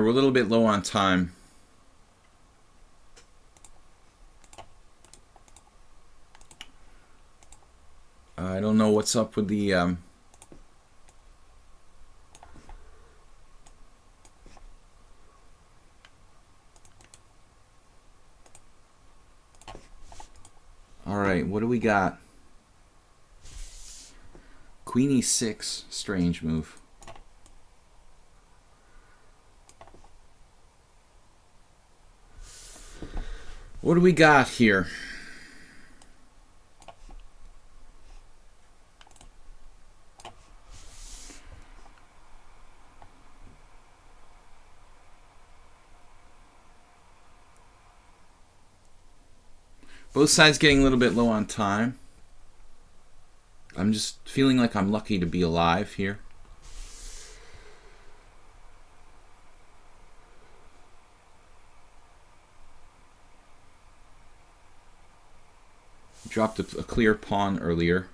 We're a little bit low on time. I don't know what's up with the all right, what do we got? Queen e6, strange move. What do we got here? Both sides getting a little bit low on time. I'm just feeling like I'm lucky to be alive here. Dropped a clear pawn earlier.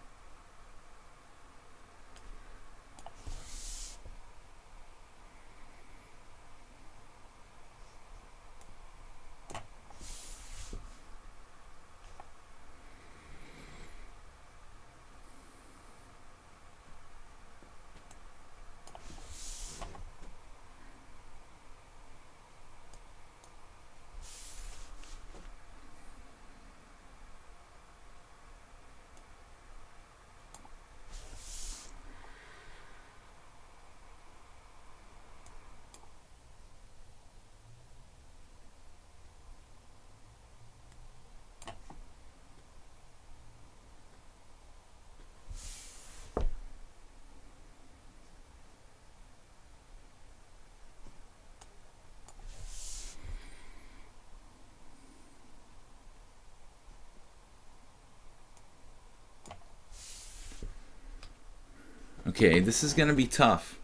Okay, this is going to be tough.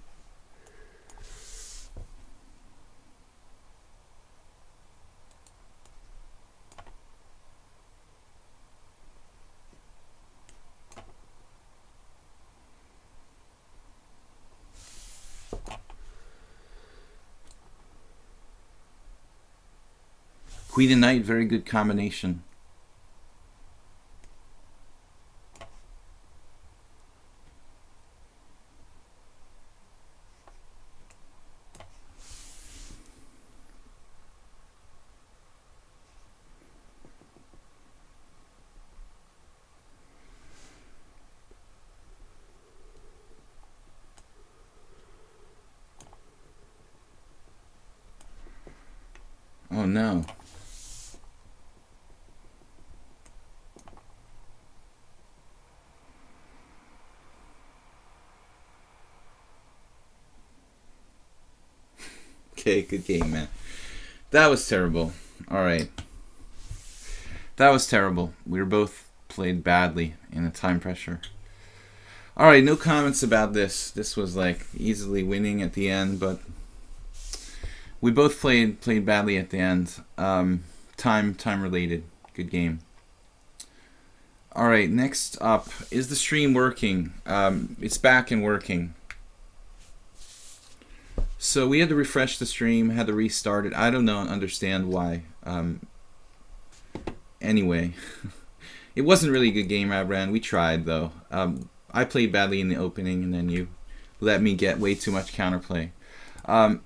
Queen and knight, very good combination. Oh no. Okay, good game, man. That was terrible. All right. That was terrible. We were both played badly in the time pressure. All right, no comments about this. This was like easily winning at the end, but we both played badly at the end. Time related. Good game. All right, next up, is the stream working? It's back and working. So we had to refresh the stream, had to restart it. I don't know, understand why. Anyway, it wasn't really a good game, Rabran. We tried though. I played badly in the opening, and then you let me get way too much counterplay. All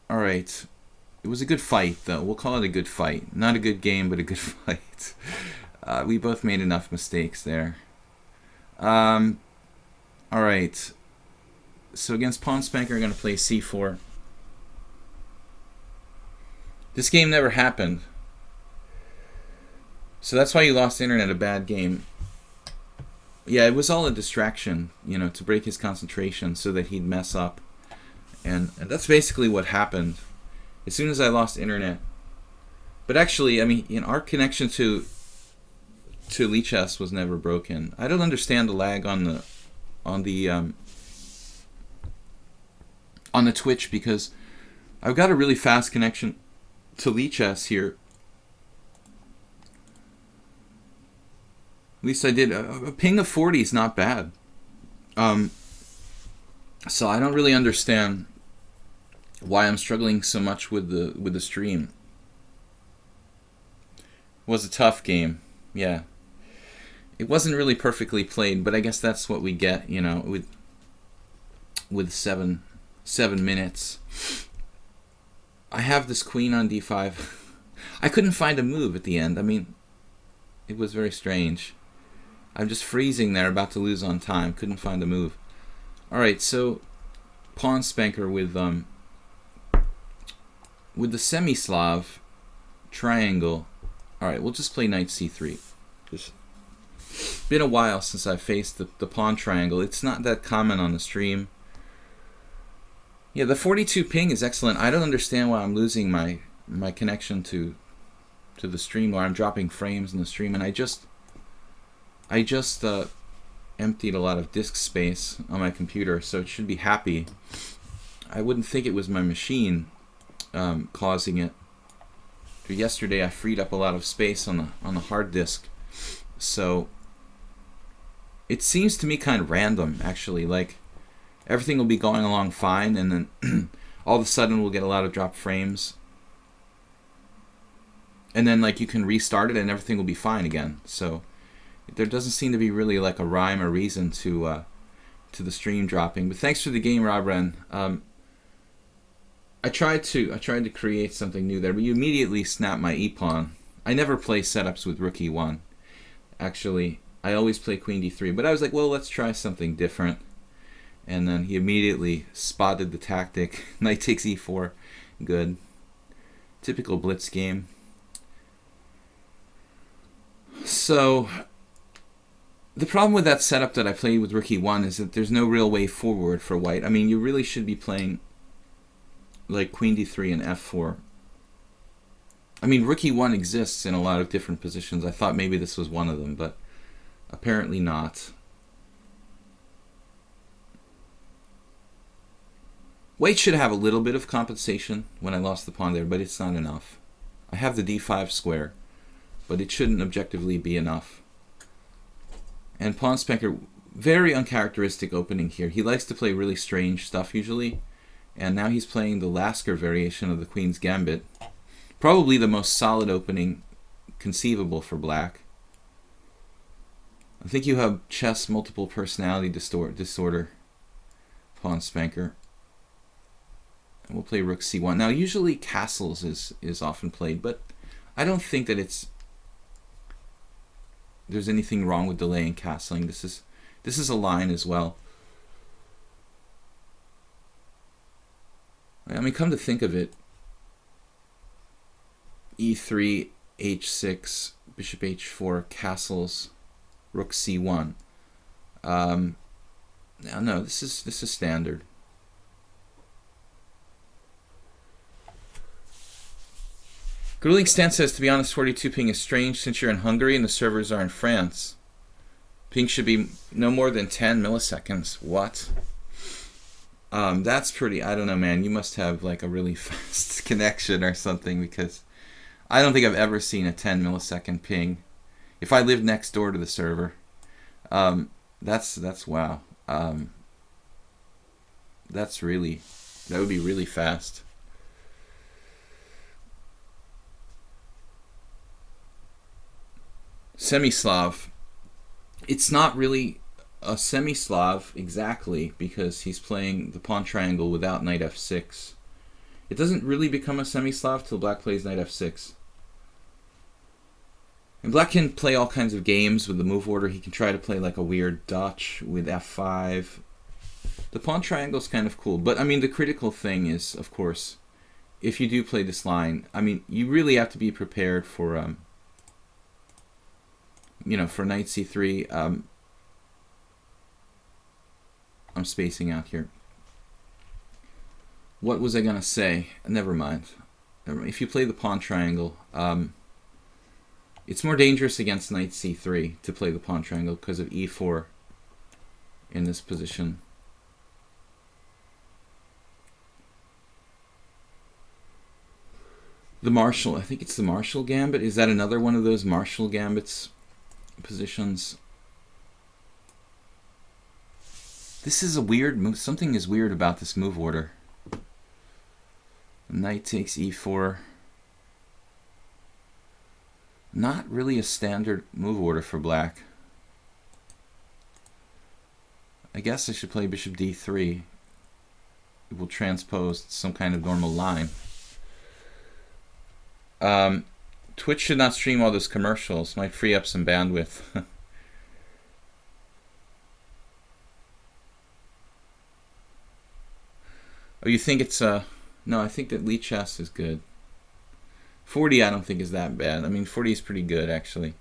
right. It was a good fight, though. We'll call it a good fight. Not a good game, but a good fight. We both made enough mistakes there. All right. So against Pawn Spanker, I'm going to play c4. This game never happened. So that's why you lost internet, a bad game. Yeah, it was all a distraction, you know, to break his concentration so that he'd mess up. And that's basically what happened. As soon as I lost internet. But actually, I mean, you know, our connection to lichess was never broken. I don't understand the lag on the Twitch, because I've got a really fast connection to lichess here. At least I did. A ping of 40 is not bad. So I don't really understand why I'm struggling so much with the stream. It was a tough game, yeah. It wasn't really perfectly played, but I guess that's what we get, you know, with 7 minutes. I have this queen on d5. I couldn't find a move at the end. I mean, it was very strange. I'm just freezing there, about to lose on time. Couldn't find a move. All right, so pawn spanker with the semi-Slav triangle. All right, we'll just play knight c3. It's been a while since I faced the pawn triangle. It's not that common on the stream. Yeah, the 42 ping is excellent. I don't understand why I'm losing my connection to the stream, or I'm dropping frames in the stream, and I just emptied a lot of disk space on my computer, so it should be happy. I wouldn't think it was my machine causing it. Yesterday I freed up a lot of space on the hard disk, so it seems to me kind of random, actually. Like, everything will be going along fine, and then all of a sudden we'll get a lot of dropped frames, and then like you can restart it and everything will be fine again. So there doesn't seem to be really like a rhyme or reason to the stream dropping. But thanks for the game, Rob Wren. I tried to create something new there, but you immediately snapped my e-pawn. I never play setups with rook e1. Actually, I always play queen d3, but I was like, well, let's try something different. And then he immediately spotted the tactic. Knight takes e4. Good. Typical blitz game. So the problem with that setup that I played with rook e1 is that there's no real way forward for white. I mean, you really should be playing like queen d3 and f4. I mean, rook e1 exists in a lot of different positions. I thought maybe this was one of them, but apparently not. White should have a little bit of compensation when I lost the pawn there, but it's not enough. I have the d5 square, but it shouldn't objectively be enough. And pawn spanker, very uncharacteristic opening here. He likes to play really strange stuff usually, and now he's playing the Lasker variation of the Queen's Gambit. Probably the most solid opening conceivable for black. I think you have chess multiple personality disorder, pawn spanker. And we'll play rook c1. Now usually castles is often played, but I don't think that there's anything wrong with delaying castling. This is a line as well. I mean, come to think of it, e3, h6, bishop h4, castles, rook c1. No, this is standard. Grueling Stan says, to be honest, 42 ping is strange since you're in Hungary and the servers are in France. Ping should be no more than 10 milliseconds. What? That's pretty, I don't know, man. You must have like a really fast connection or something, because I don't think I've ever seen a 10 millisecond ping. If I lived next door to the server, that's wow. That would be really fast. Semi-Slav. It's not really a semi-Slav exactly, because he's playing the pawn triangle without knight f6. It doesn't really become a semi-Slav till black plays knight f6. And black can play all kinds of games with the move order. He can try to play like a weird Dutch with f5. The pawn triangle is kind of cool. But I mean, the critical thing is, of course, if you do play this line, I mean, you really have to be prepared for for knight c3. I'm spacing out here. What was I gonna say? Never mind. If you play the pawn triangle, it's more dangerous against knight c3 to play the pawn triangle because of e4 in this position. The Marshall, I think it's the Marshall Gambit. Is that another one of those Marshall Gambits positions? This is a weird move. Something is weird about this move order. Knight takes e4. Not really a standard move order for black. I guess I should play bishop d3. It will transpose some kind of normal line. Twitch should not stream all those commercials. Might free up some bandwidth. Oh, you think it's no, I think that lichess is good. 40 I don't think is that bad. I mean, 40 is pretty good, actually.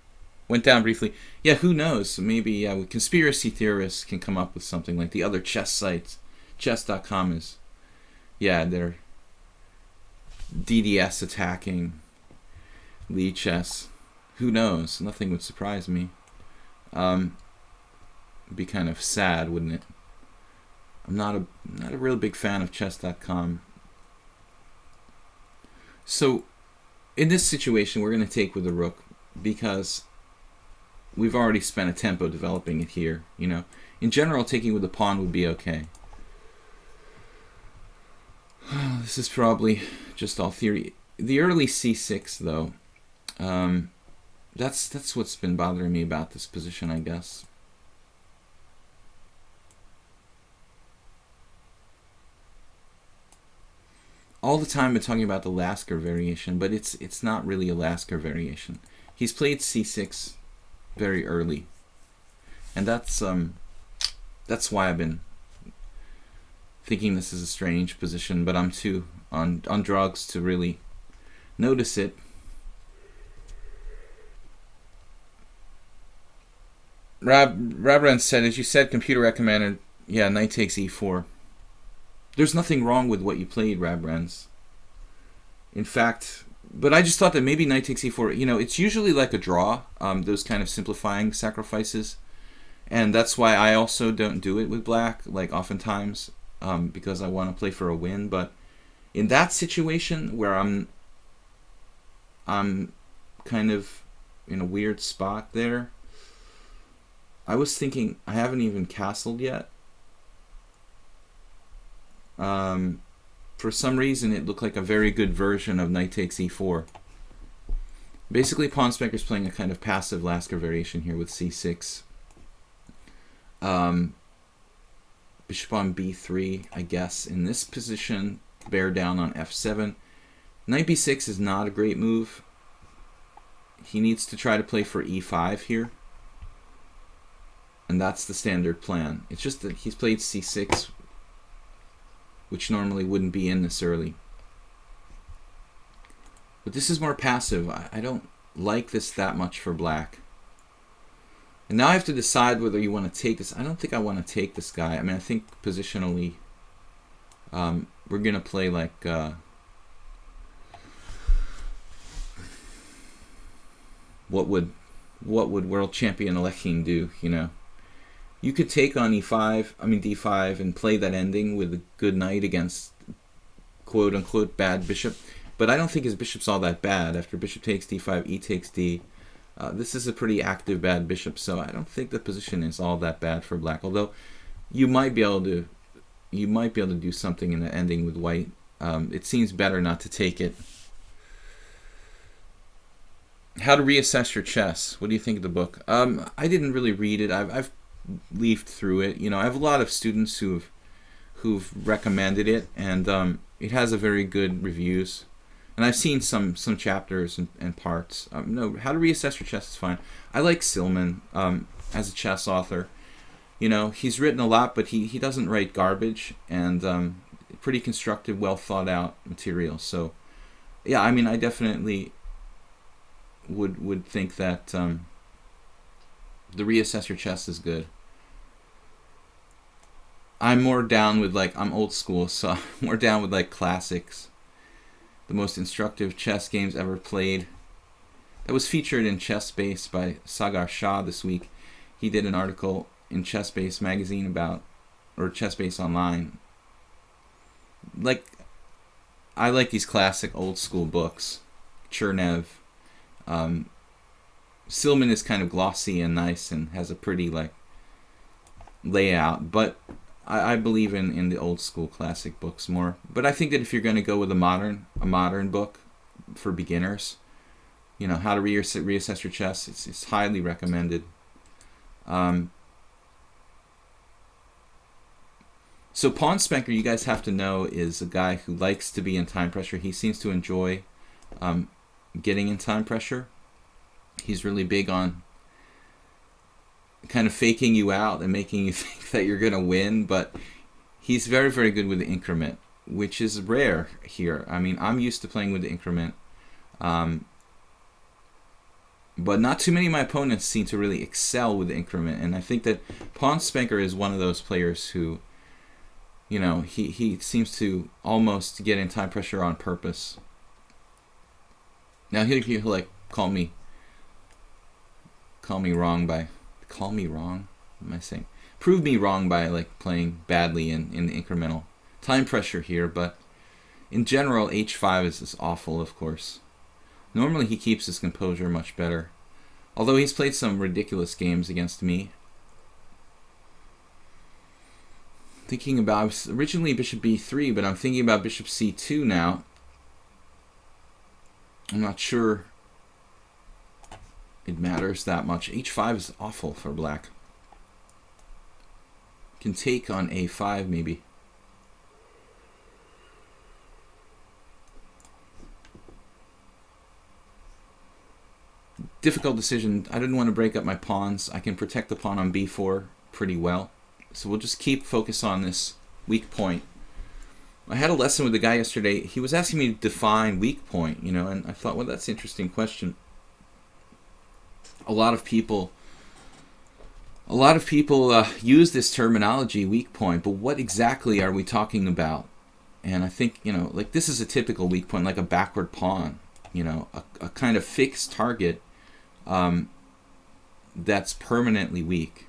Went down briefly. Yeah, who knows? Maybe conspiracy theorists can come up with something like the other chess sites. Chess.com is, yeah, they're DDS attacking lichess. Who knows? Nothing would surprise me. It'd be kind of sad, wouldn't it? I'm not a real big fan of chess.com. So in this situation, we're going to take with the rook because we've already spent a tempo developing it here. You know, in general, taking with the pawn would be okay. This is probably just all theory. The early c6, though, that's what's been bothering me about this position, I guess. All the time we're talking about the Lasker variation, but it's not really a Lasker variation. He's played c6 very early, and that's why I've been thinking this is a strange position, but I'm too on drugs to really notice it. Rabran said, as you said, computer recommended, yeah, knight takes e4. There's nothing wrong with what you played, Rabrans. In fact, but I just thought that maybe knight takes e4, you know, it's usually like a draw, those kind of simplifying sacrifices. And that's why I also don't do it with black, like oftentimes, because I want to play for a win. But in that situation where I'm kind of in a weird spot there, I was thinking, I haven't even castled yet. For some reason, it looked like a very good version of knight takes e4. Basically, Pawn Spanker's playing a kind of passive Lasker variation here with c6. Bishop on b3, I guess. In this position, bear down on f7. Knight b6 is not a great move. He needs to try to play for e5 here. And that's the standard plan. It's just that he's played c6, which normally wouldn't be in this early. But this is more passive. I don't like this that much for black. And now I have to decide whether you want to take this. I don't think I want to take this guy. I mean, I think positionally, we're going to play like... what would world champion Alekhine do, you know? You could take on d5, and play that ending with a good knight against quote-unquote bad bishop. But I don't think his bishop's all that bad. After bishop takes d5, e takes d. This is a pretty active bad bishop, so I don't think the position is all that bad for black. Although you might be able to do something in the ending with white. It seems better not to take it. How to reassess your chess. What do you think of the book? I didn't really read it. I've leafed through it. You know, I have a lot of students who've recommended it, and it has a very good reviews. And I've seen some chapters and parts. No, How to Reassess Your Chess is fine. I like Silman as a chess author. You know, he's written a lot, but he doesn't write garbage, and pretty constructive, well thought out material. So, yeah, I mean, I definitely would think that the Reassess Your Chess is good. I'm more down with, like, I'm old school, so I'm more down with, like, classics. The most instructive chess games ever played. That was featured in ChessBase by Sagar Shah this week. He did an article in ChessBase magazine about, or ChessBase Online. Like, I like these classic old school books. Chernev. Silman is kind of glossy and nice and has a pretty, like, layout, but I believe in the old school classic books more. But I think that if you're going to go with a modern book for beginners, you know, how to reassess your chess, it's highly recommended. So Pawn Spanker, you guys have to know, is a guy who likes to be in time pressure. He seems to enjoy getting in time pressure. He's really big on kind of faking you out and making you think that you're going to win, but he's very, very good with the increment, which is rare here. I mean, I'm used to playing with the increment, but not too many of my opponents seem to really excel with the increment, and I think that Pawn Spanker is one of those players who, you know, he seems to almost get in time pressure on purpose. Now he'll like call me wrong by what am I saying? Prove me wrong by like playing badly in the incremental time pressure here, but in general h5 is awful, of course. Normally he keeps his composure much better, although he's played some ridiculous games against me. Thinking about originally bishop b3, but I'm thinking about bishop c2 now. I'm not sure it matters that much. h5 is awful for black. Can take on a5 maybe. Difficult decision. I didn't want to break up my pawns. I can protect the pawn on b4 pretty well. So we'll just keep focus on this weak point. I had a lesson with the guy yesterday. He was asking me to define weak point, you know, and I thought, well, that's an interesting question. A lot of people use this terminology, weak point, but what exactly are we talking about? And I think, you know, like this is a typical weak point, like a backward pawn, you know, a kind of fixed target that's permanently weak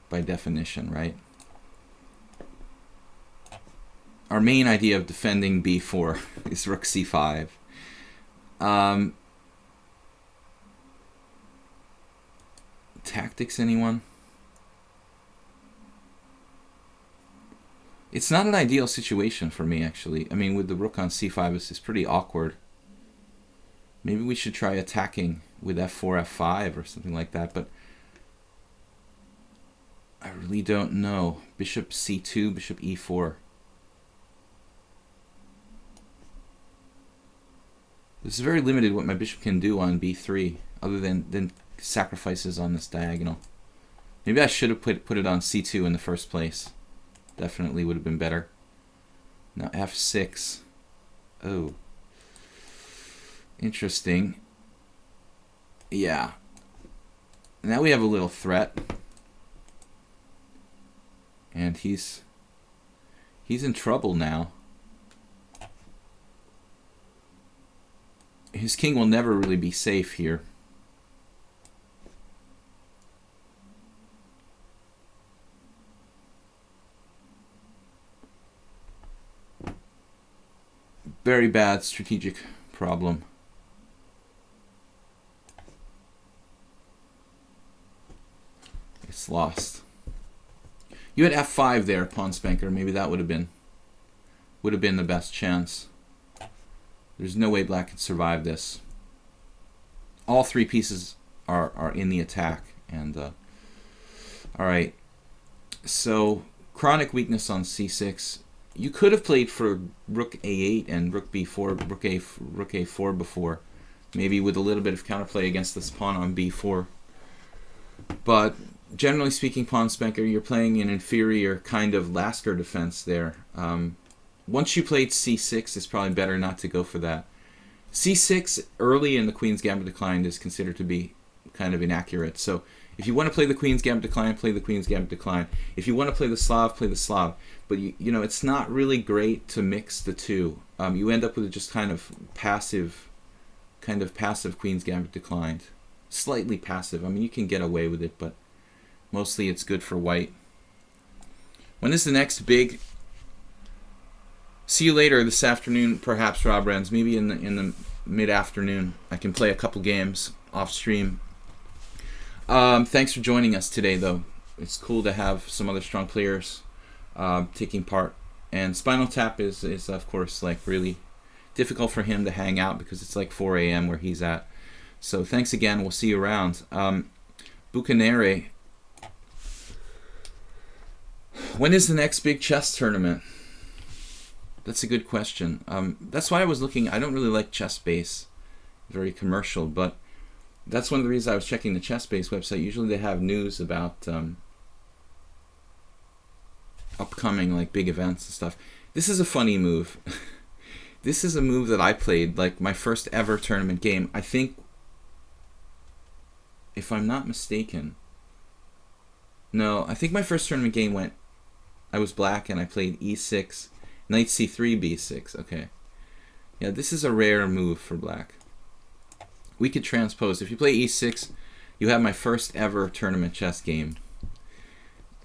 by definition, right? Our main idea of defending b4 is rook c5. Tactics, anyone? It's not an ideal situation for me, actually. I mean, with the rook on c5, it's pretty awkward. Maybe we should try attacking with f4, f5 or something like that, but I really don't know. Bishop c2, bishop e4. This is very limited what my bishop can do on b3, other than sacrifices on this diagonal. Maybe I should have put it on c2 in the first place. Definitely would have been better. Now f6. Oh. Interesting. Yeah. Now we have a little threat. And he's in trouble now. His king will never really be safe here. Very bad strategic problem. It's lost. You had f5 there, Pawn Spanker. Maybe that would have been the best chance. There's no way black can survive this. All three pieces are in the attack, and all right. So chronic weakness on c6. You could have played for rook a8 and rook b4, rook a4 before, maybe with a little bit of counterplay against this pawn on b4. But generally speaking, Pawn Spanker, you're playing an inferior kind of Lasker defense there. Once you played c6, it's probably better not to go for that. c6 early in the Queen's Gambit Declined is considered to be kind of inaccurate. So if you want to play the Queen's Gambit Decline, play the Queen's Gambit Decline. If you want to play the Slav, play the Slav. But you know, it's not really great to mix the two. You end up with just kind of passive Queen's Gambit Declined. Slightly passive. I mean, you can get away with it, but mostly it's good for white. When is the next big? See you later this afternoon, perhaps, Rob Renz. Maybe in the mid-afternoon. I can play a couple games off stream. Thanks for joining us today, though. it's cool to have some other strong players taking part. And Spinal Tap is of course like really difficult for him to hang out because it's like 4 a.m. where he's at. So thanks again. We'll see you around. Bucanere. When is the next big chess tournament? That's a good question. That's why I was looking. I don't really like ChessBase, very commercial, but that's one of the reasons I was checking the ChessBase website. Usually they have news about upcoming like big events and stuff. This is a funny move. This is a move that I played, like my first ever tournament game. I think, if I'm not mistaken, no, I think my first tournament game went, I was black and I played e6, knight c3, b6. Okay. Yeah, this is a rare move for black. We could transpose. If you play e6, you have my first ever tournament chess game,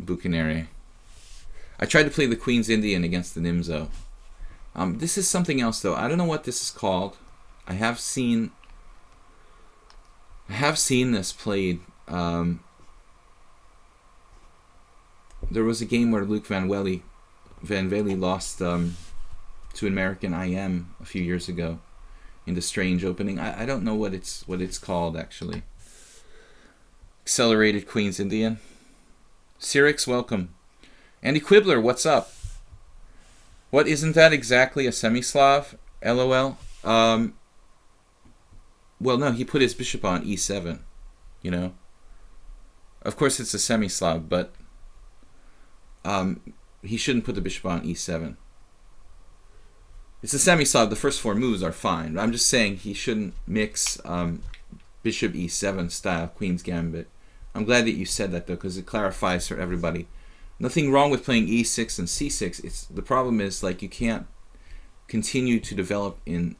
Bucanere. I tried to play the Queen's Indian against the Nimzo. This is something else, though. I don't know what this is called. I have seen this played. There was a game where Luc Van Velde lost to an American IM a few years ago in the strange opening. I don't know what it's called actually. Accelerated Queen's Indian. Cyrix, welcome. Andy Quibbler, what's up? What, isn't that exactly a semi-Slav? LOL. Well, no, he put his bishop on e7, you know. Of course it's a semi-Slav, but he shouldn't put the bishop on e7. It's a semi-Slav. The first 4 moves are fine. I'm just saying he shouldn't mix bishop e7 style Queen's Gambit. I'm glad that you said that, though, because it clarifies for everybody. Nothing wrong with playing e6 and c6. The problem is like you can't continue to develop in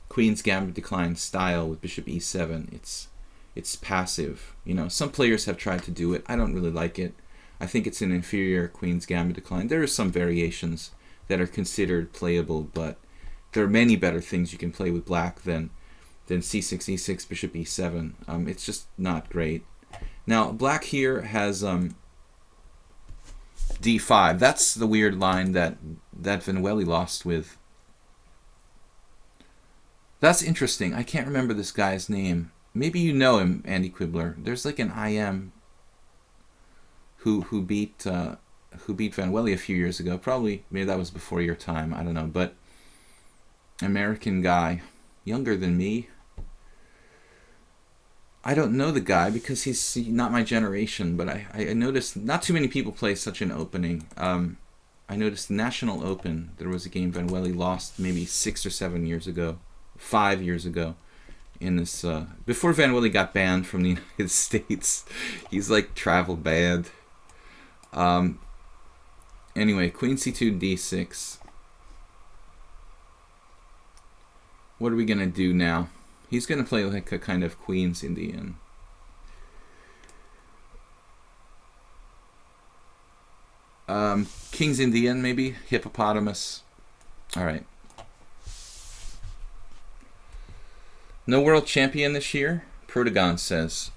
Queen's Gambit decline style with bishop e7. It's passive. You know, some players have tried to do it. I don't really like it. I think it's an inferior Queen's Gambit decline. There are some variations that are considered playable, but there are many better things you can play with black than c6, e6, bishop e7. It's just not great. Now black here has d5. That's the weird line that Van Velde lost with. That's interesting. I can't remember this guy's name. Maybe you know him, Andy Quibbler. There's like an IM who beat Van Velde a few years ago. Probably, maybe that was before your time. I don't know. But American guy, younger than me. I don't know the guy because he's not my generation, but I noticed not too many people play such an opening. I noticed the National Open, there was a game Van Velde lost maybe 6 or 7 years ago, 5 years ago, in this, before Van Velde got banned from the United States. He's like travel banned. Anyway, Queen c2, d6. What are we going to do now? He's going to play like a kind of Queen's Indian. King's Indian, maybe? Hippopotamus. Alright. No world champion this year? Protagon says.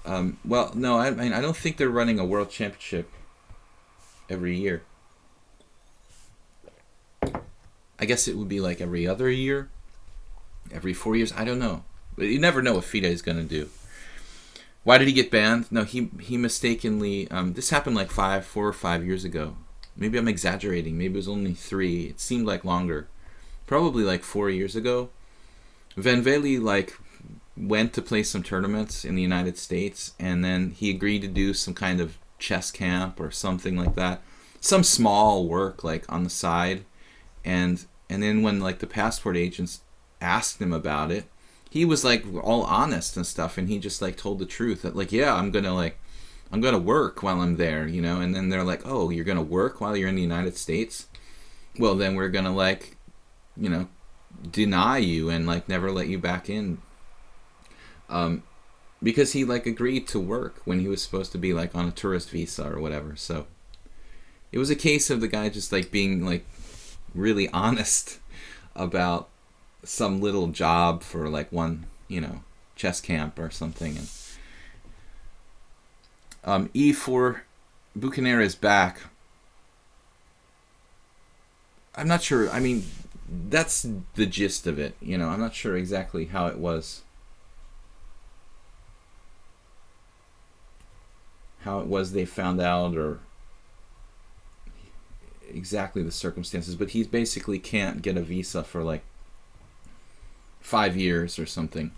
Well, no, I mean, I don't think they're running a world championship every year. I guess it would be like every other year? Every 4 years? I don't know. But you never know what FIDE is going to do. Why did he get banned? No, he mistakenly... this happened like 4 or 5 years ago. Maybe I'm exaggerating. Maybe it was only 3. It seemed like longer. Probably like 4 years ago. Van Velde like went to play some tournaments in the United States, and then he agreed to do some kind of chess camp or something like that. Some small work like on the side. And then when like the passport agents asked him about it, he was like all honest and stuff, and he just like told the truth that like, yeah, I'm gonna work while I'm there, you know. And then they're like, oh, you're gonna work while you're in the United States? Well, then we're gonna like, you know, deny you and like never let you back in. Because he like agreed to work when he was supposed to be like on a tourist visa or whatever. So it was a case of the guy just like being like really honest about some little job for like one, you know, chess camp or something. E4, Buchanera is back. I'm not sure. I mean, that's the gist of it. You know, I'm not sure exactly how it was. How it was they found out, or exactly the circumstances. But he basically can't get a visa for like 5 years or something.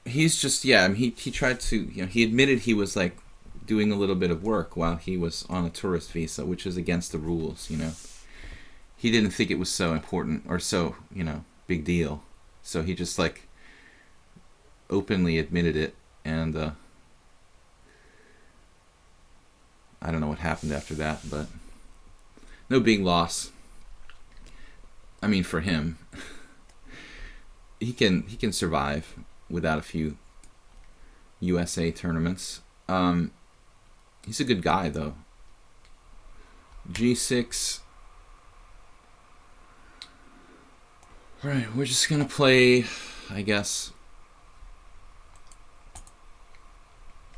He's just, yeah, I mean, he tried to, you know, he admitted he was like doing a little bit of work while he was on a tourist visa, which is against the rules, you know. He didn't think it was so important or so, you know, big deal. So he just like openly admitted it, and I don't know what happened after that, but no big loss. I mean, for him, he can survive without a few USA tournaments. He's a good guy, though. G6. Alright, we're just going to play, I guess,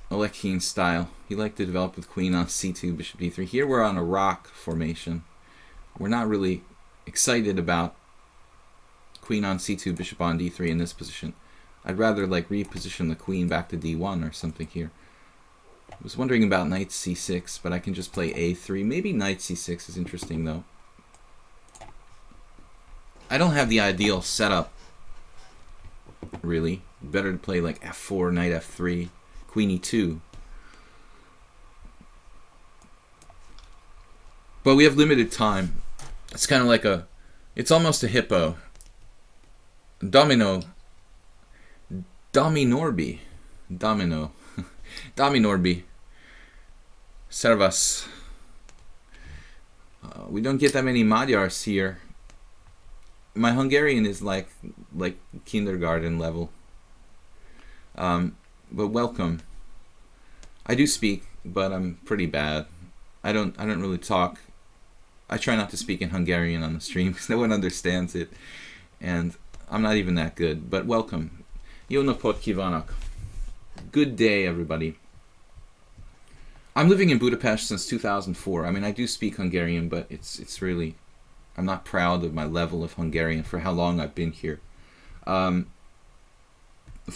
Alekhine style. He liked to develop with queen on c2, bishop d3. Here we're on a rock formation. We're not really excited about queen on c2, bishop on d3 in this position. I'd rather like reposition the queen back to d1 or something here. I was wondering about knight c6, but I can just play a3. Maybe knight c6 is interesting, though. I don't have the ideal setup, really. Better to play like f4, knight f3, queen e2. But we have limited time. It's kind of like a, it's almost a hippo. Dominorbi. Servus. We don't get that many Magyars here. My Hungarian is like kindergarten level. But welcome. I do speak, but I'm pretty bad. I don't really talk. I try not to speak in Hungarian on the stream because no one understands it, and I'm not even that good. But welcome. Jó napot kívánok. Good day, everybody. I'm living in Budapest since 2004. I mean, I do speak Hungarian, but it's really, I'm not proud of my level of Hungarian for how long I've been here. Of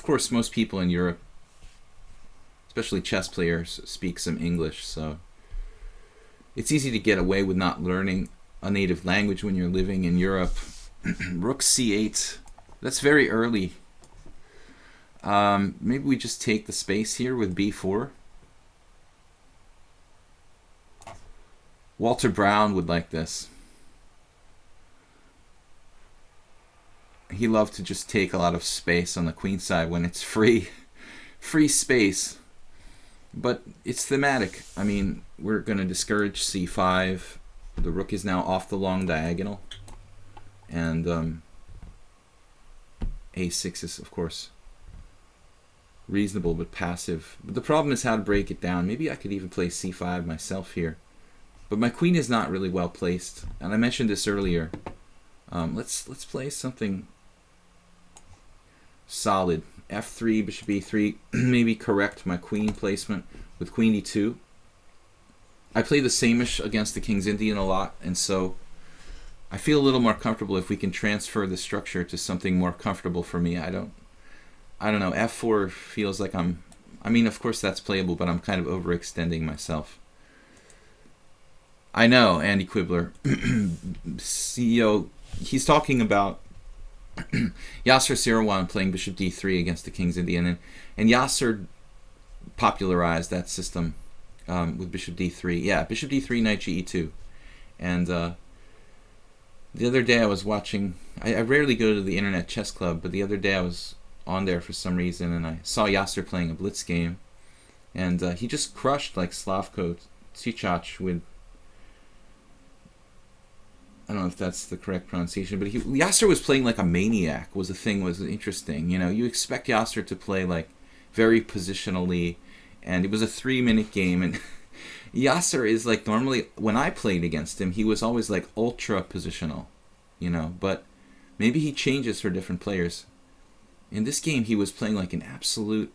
course, most people in Europe, especially chess players, speak some English, so it's easy to get away with not learning a native language when you're living in Europe. Rook c8. That's very early. Maybe we just take the space here with b4. Walter Brown would like this. He loved to just take a lot of space on the queen side when it's free space. But it's thematic. I mean, we're going to discourage c5. The rook is now off the long diagonal. And a6 is, of course, reasonable but passive. But the problem is how to break it down. Maybe I could even play c5 myself here. But my queen is not really well placed. And I mentioned this earlier. Let's play something solid. f3, bishop e3. Maybe correct my queen placement with queen e2. I play the same-ish against the King's Indian a lot, and so I feel a little more comfortable if we can transfer the structure to something more comfortable for me. I don't know. f4 feels like I mean, of course that's playable, but I'm kind of overextending myself. I know, Andy Quibbler, CEO, he's talking about Yasser Seirawan playing bishop d3 against the King's Indian, and Yasser popularized that system with bishop d3. Yeah, bishop d3, knight ge2. And the other day I was watching, I rarely go to the Internet Chess Club, but the other day I was on there for some reason, and I saw Yasser playing a blitz game, and he just crushed like Slavko Tsichach with, I don't know if that's the correct pronunciation, but Yasser was playing like a maniac. Was interesting. You know, you expect Yasser to play like very positionally, and it was a 3-minute game, and Yasser is like, normally when I played against him, he was always like ultra positional, you know, but Maybe he changes for different players. In this game, he was playing like an absolute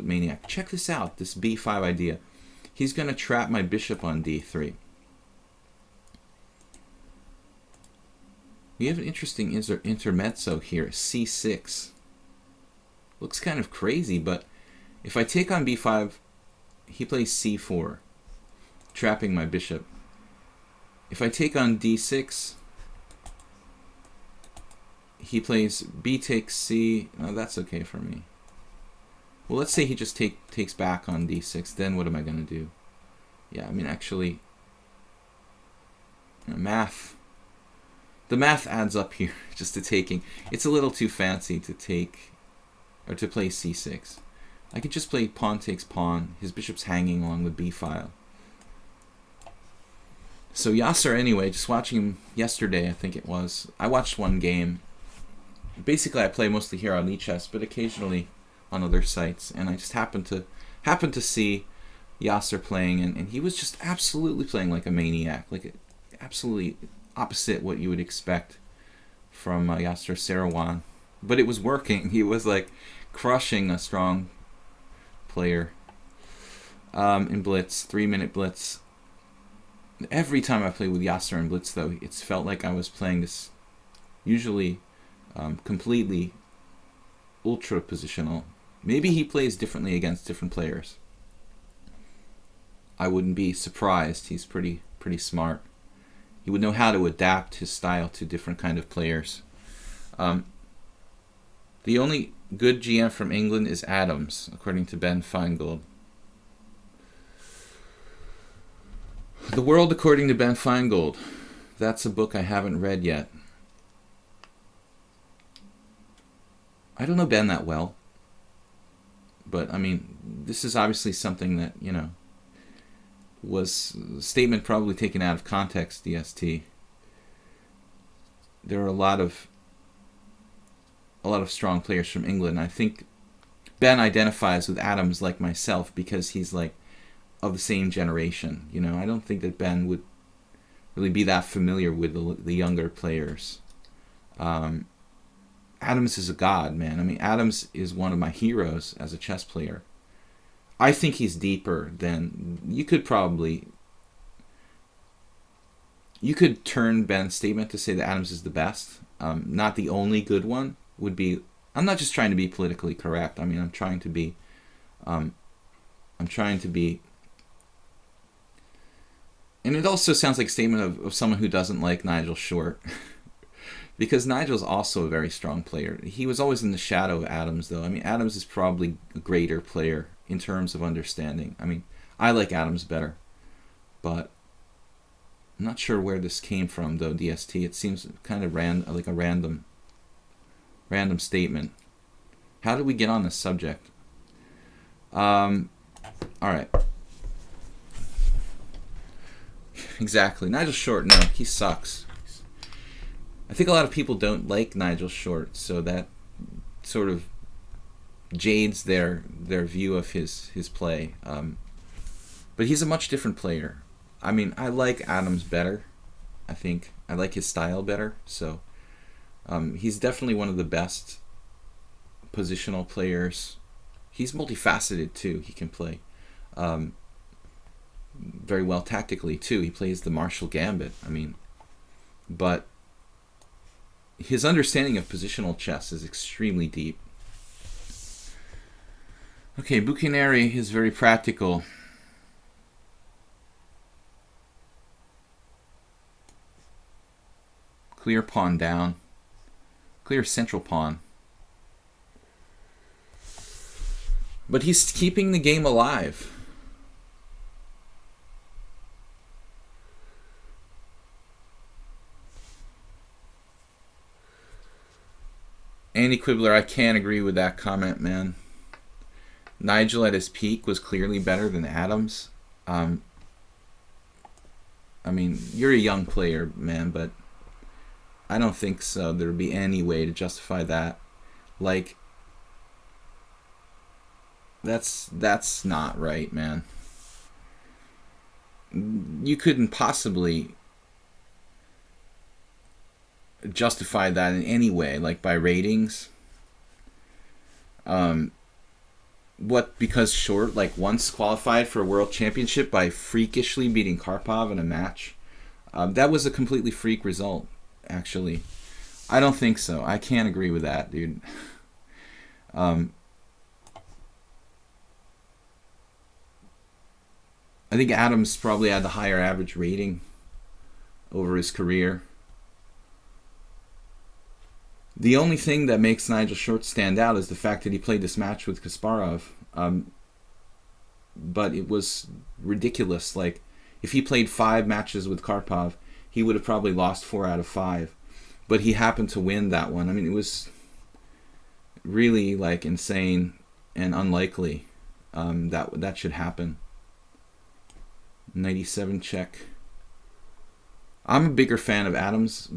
maniac. Check this out, this b5 idea. He's going to trap my bishop on d3. We have an interesting intermezzo here, c6. Looks kind of crazy, but if I take on b5, he plays c4, trapping my bishop. If I take on d6, he plays b takes c. No, that's okay for me. Well, let's say he just takes back on d6. Then what am I going to do? Yeah, I mean, actually, math. The math adds up here, just to taking. It's a little too fancy to take, or to play c6. I could just play pawn takes pawn. His bishop's hanging along the b file. So Yasser, anyway, just watching him yesterday, I think it was. I watched one game. Basically, I play mostly here on lichess, but occasionally on other sites, and I just happened to see Yasser playing, and he was just absolutely playing like a maniac, like absolutely opposite what you would expect from Yasser Seirawan. But it was working. He was like crushing a strong player in blitz, 3-minute blitz. Every time I play with Yasser in blitz, though, it's felt like I was playing this usually completely ultra positional. Maybe he plays differently against different players. I wouldn't be surprised. He's pretty smart. He would know how to adapt his style to different kind of players. The only good GM from England is Adams, according to Ben Feingold. The World According to Ben Feingold. That's a book I haven't read yet. I don't know Ben that well. But, I mean, this is obviously something that, you know, was a statement probably taken out of context, DST. There are a lot of strong players from England. I think Ben identifies with Adams like myself because he's like of the same generation. You know, I don't think that Ben would really be that familiar with the younger players. Adams is a god, man. I mean, Adams is one of my heroes as a chess player. I think he's deeper than you could probably. You could turn Ben's statement to say that Adams is the best. Not the only good one would be. I'm not just trying to be politically correct. I mean, I'm trying to be. And it also sounds like a statement of someone who doesn't like Nigel Short. Because Nigel's also a very strong player. He was always in the shadow of Adams, though. I mean, Adams is probably a greater player in terms of understanding. I mean, I like Adams better. But I'm not sure where this came from, though, DST. It seems kind of like a random statement. How did we get on this subject? All right. Exactly. Nigel Short, no, he sucks. I think a lot of people don't like Nigel Short, so that sort of jades their view of his play. But he's a much different player. I mean, I like Adams better. I think I like his style better. So he's definitely one of the best positional players. He's multifaceted too. He can play very well tactically too. He plays the Marshall Gambit. I mean, but his understanding of positional chess is extremely deep. Okay, Buchineri is very practical. Clear pawn down. Clear central pawn. But he's keeping the game alive. Andy Quibbler, I can't agree with that comment, man. Nigel at his peak was clearly better than Adams. I mean, you're a young player, man, but I don't think so. There would be any way to justify that. Like, that's not right, man. You couldn't possibly. justify that in any way, like by ratings. Because Short like once qualified for a world championship by freakishly beating Karpov in a match. That was a completely freak result, actually. I don't think so. I can't agree with that, dude. I think Adams probably had the higher average rating over his career. The only thing that makes Nigel Short stand out is the fact that he played this match with Kasparov. But it was ridiculous. Like, if he played 5 matches with Karpov, he would have probably lost 4 out of 5. But he happened to win that one. I mean, it was really, like, insane and unlikely that should happen. 97 check. I'm a bigger fan of Adams,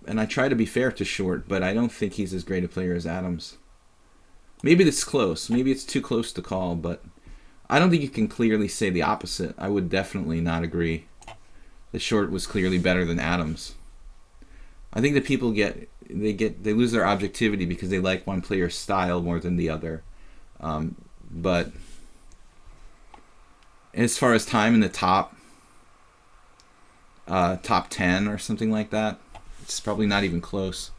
and I try to be fair to Short, but I don't think he's as great a player as Adams. Maybe it's close. Maybe it's too close to call, but I don't think you can clearly say the opposite. I would definitely not agree that Short was clearly better than Adams. I think that people they lose their objectivity because they like one player's style more than the other. But as far as time in the top 10 or something like that, it's probably not even close.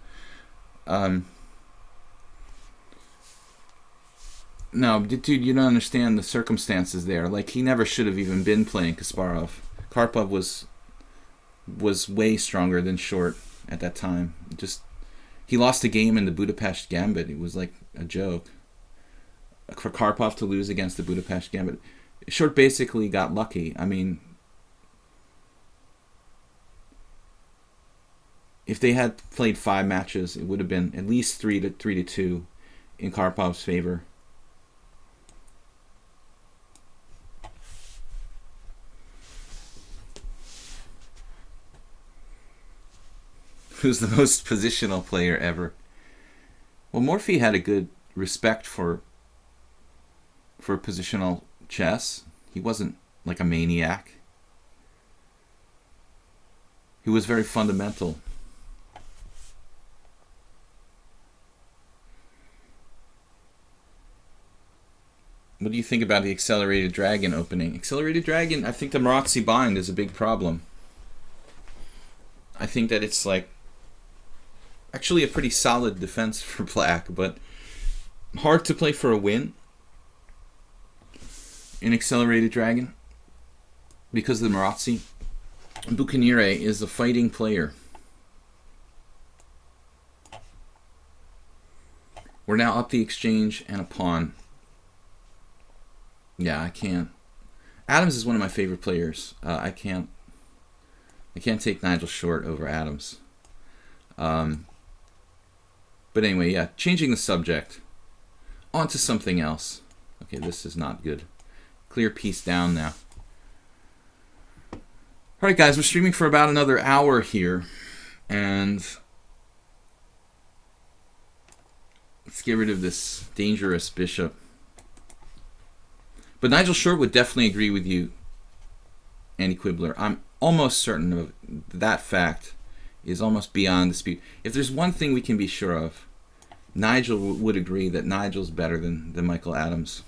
No, dude, you don't understand the circumstances there. Like, he never should have even been playing Kasparov. Karpov was way stronger than Short at that time. He lost a game in the Budapest Gambit. It was like a joke. For Karpov to lose against the Budapest Gambit, Short basically got lucky. I mean, if they had played 5 matches, it would have been at least 3-2 in Karpov's favor. Who's the most positional player ever? Well, Morphy had a good respect for positional chess. He wasn't like a maniac. He was very fundamental. What do you think about the Accelerated Dragon opening? Accelerated Dragon, I think the Marazzi bind is a big problem. I think that it's like actually a pretty solid defense for Black, but hard to play for a win in Accelerated Dragon because of the Marazzi. Bucaniere is a fighting player. We're now up the exchange and a pawn. Yeah, I can't. Adams is one of my favorite players. I can't take Nigel Short over Adams. But anyway, yeah, changing the subject. On to something else. Okay, this is not good. Clear piece down now. Alright guys, we're streaming for about another hour here. And let's get rid of this dangerous bishop. But Nigel Short would definitely agree with you, Andy Quibbler. I'm almost certain of that fact is almost beyond dispute. If there's one thing we can be sure of, Nigel would agree that Nigel's better than Michael Adams.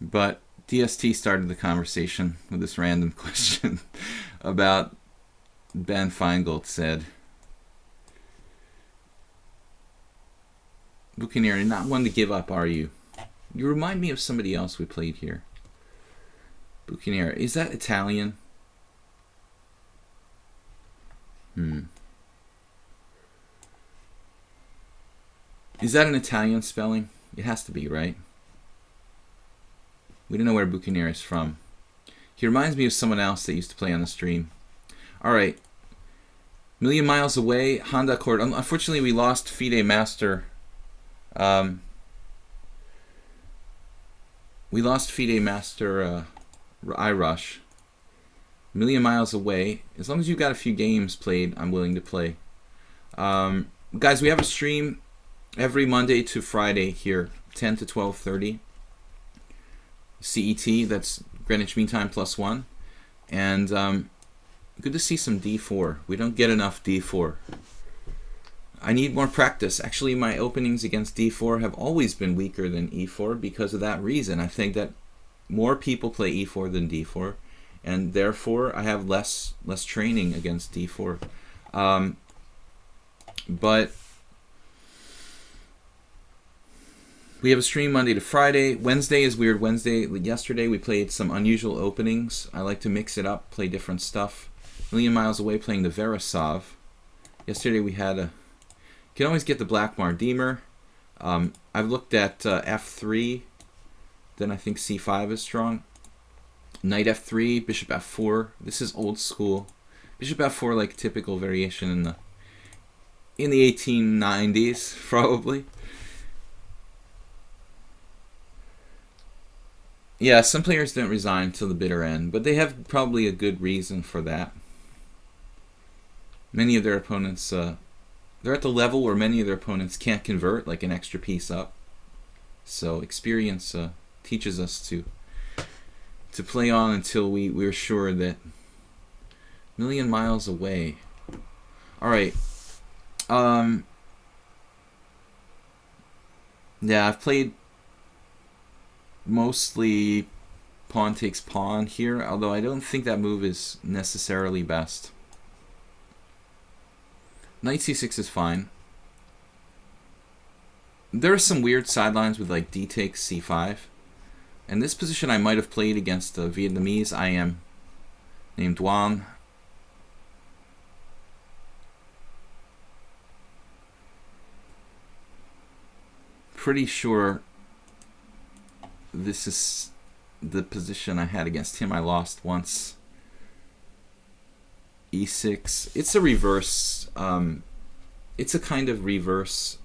But DST started the conversation with this random question about Ben Feingold said, Bucaniere, you're not one to give up, are you? You remind me of somebody else we played here. Bucaniere, is that Italian? Is that an Italian spelling? It has to be, right? We don't know where Bucaniere is from. He reminds me of someone else that used to play on the stream. Alright. Million Miles Away, Honda Accord. Unfortunately, we lost FIDE Master. We lost FIDE Master iRush. Million Miles Away. As long as you've got a few games played, I'm willing to play. Guys, we have a stream every Monday to Friday here, 10 to 12:30 CET. That's Greenwich Mean Time +1. And good to see some d4. We don't get enough d4. I need more practice. Actually, my openings against d4 have always been weaker than e4 because of that reason. I think that more people play e4 than d4, and therefore I have less training against d4. But we have a stream Monday to Friday. Wednesday is Weird Wednesday. Yesterday we played some unusual openings. I like to mix it up, play different stuff. Million Miles Away playing the Verisov. Yesterday we had a... You can always get the Black Mardimer. I've looked at f3. Then I think c5 is strong. Knight f3, bishop f4. This is old school. Bishop f4, like typical variation in the 1890s, probably. Yeah, some players don't resign till the bitter end, but they have probably a good reason for that. Many of their opponents, they're at the level where many of their opponents can't convert, like an extra piece up. So experience teaches us to play on until we're sure that Million Miles Away. All right. Yeah, I've played mostly pawn takes pawn here, although I don't think that move is necessarily best. Knight c6 is fine. There are some weird sidelines with like d takes c5. And this position I might have played against a Vietnamese IM named Wang. Pretty sure this is the position I had against him. I lost once. e6. It's a reverse. It's a kind of reverse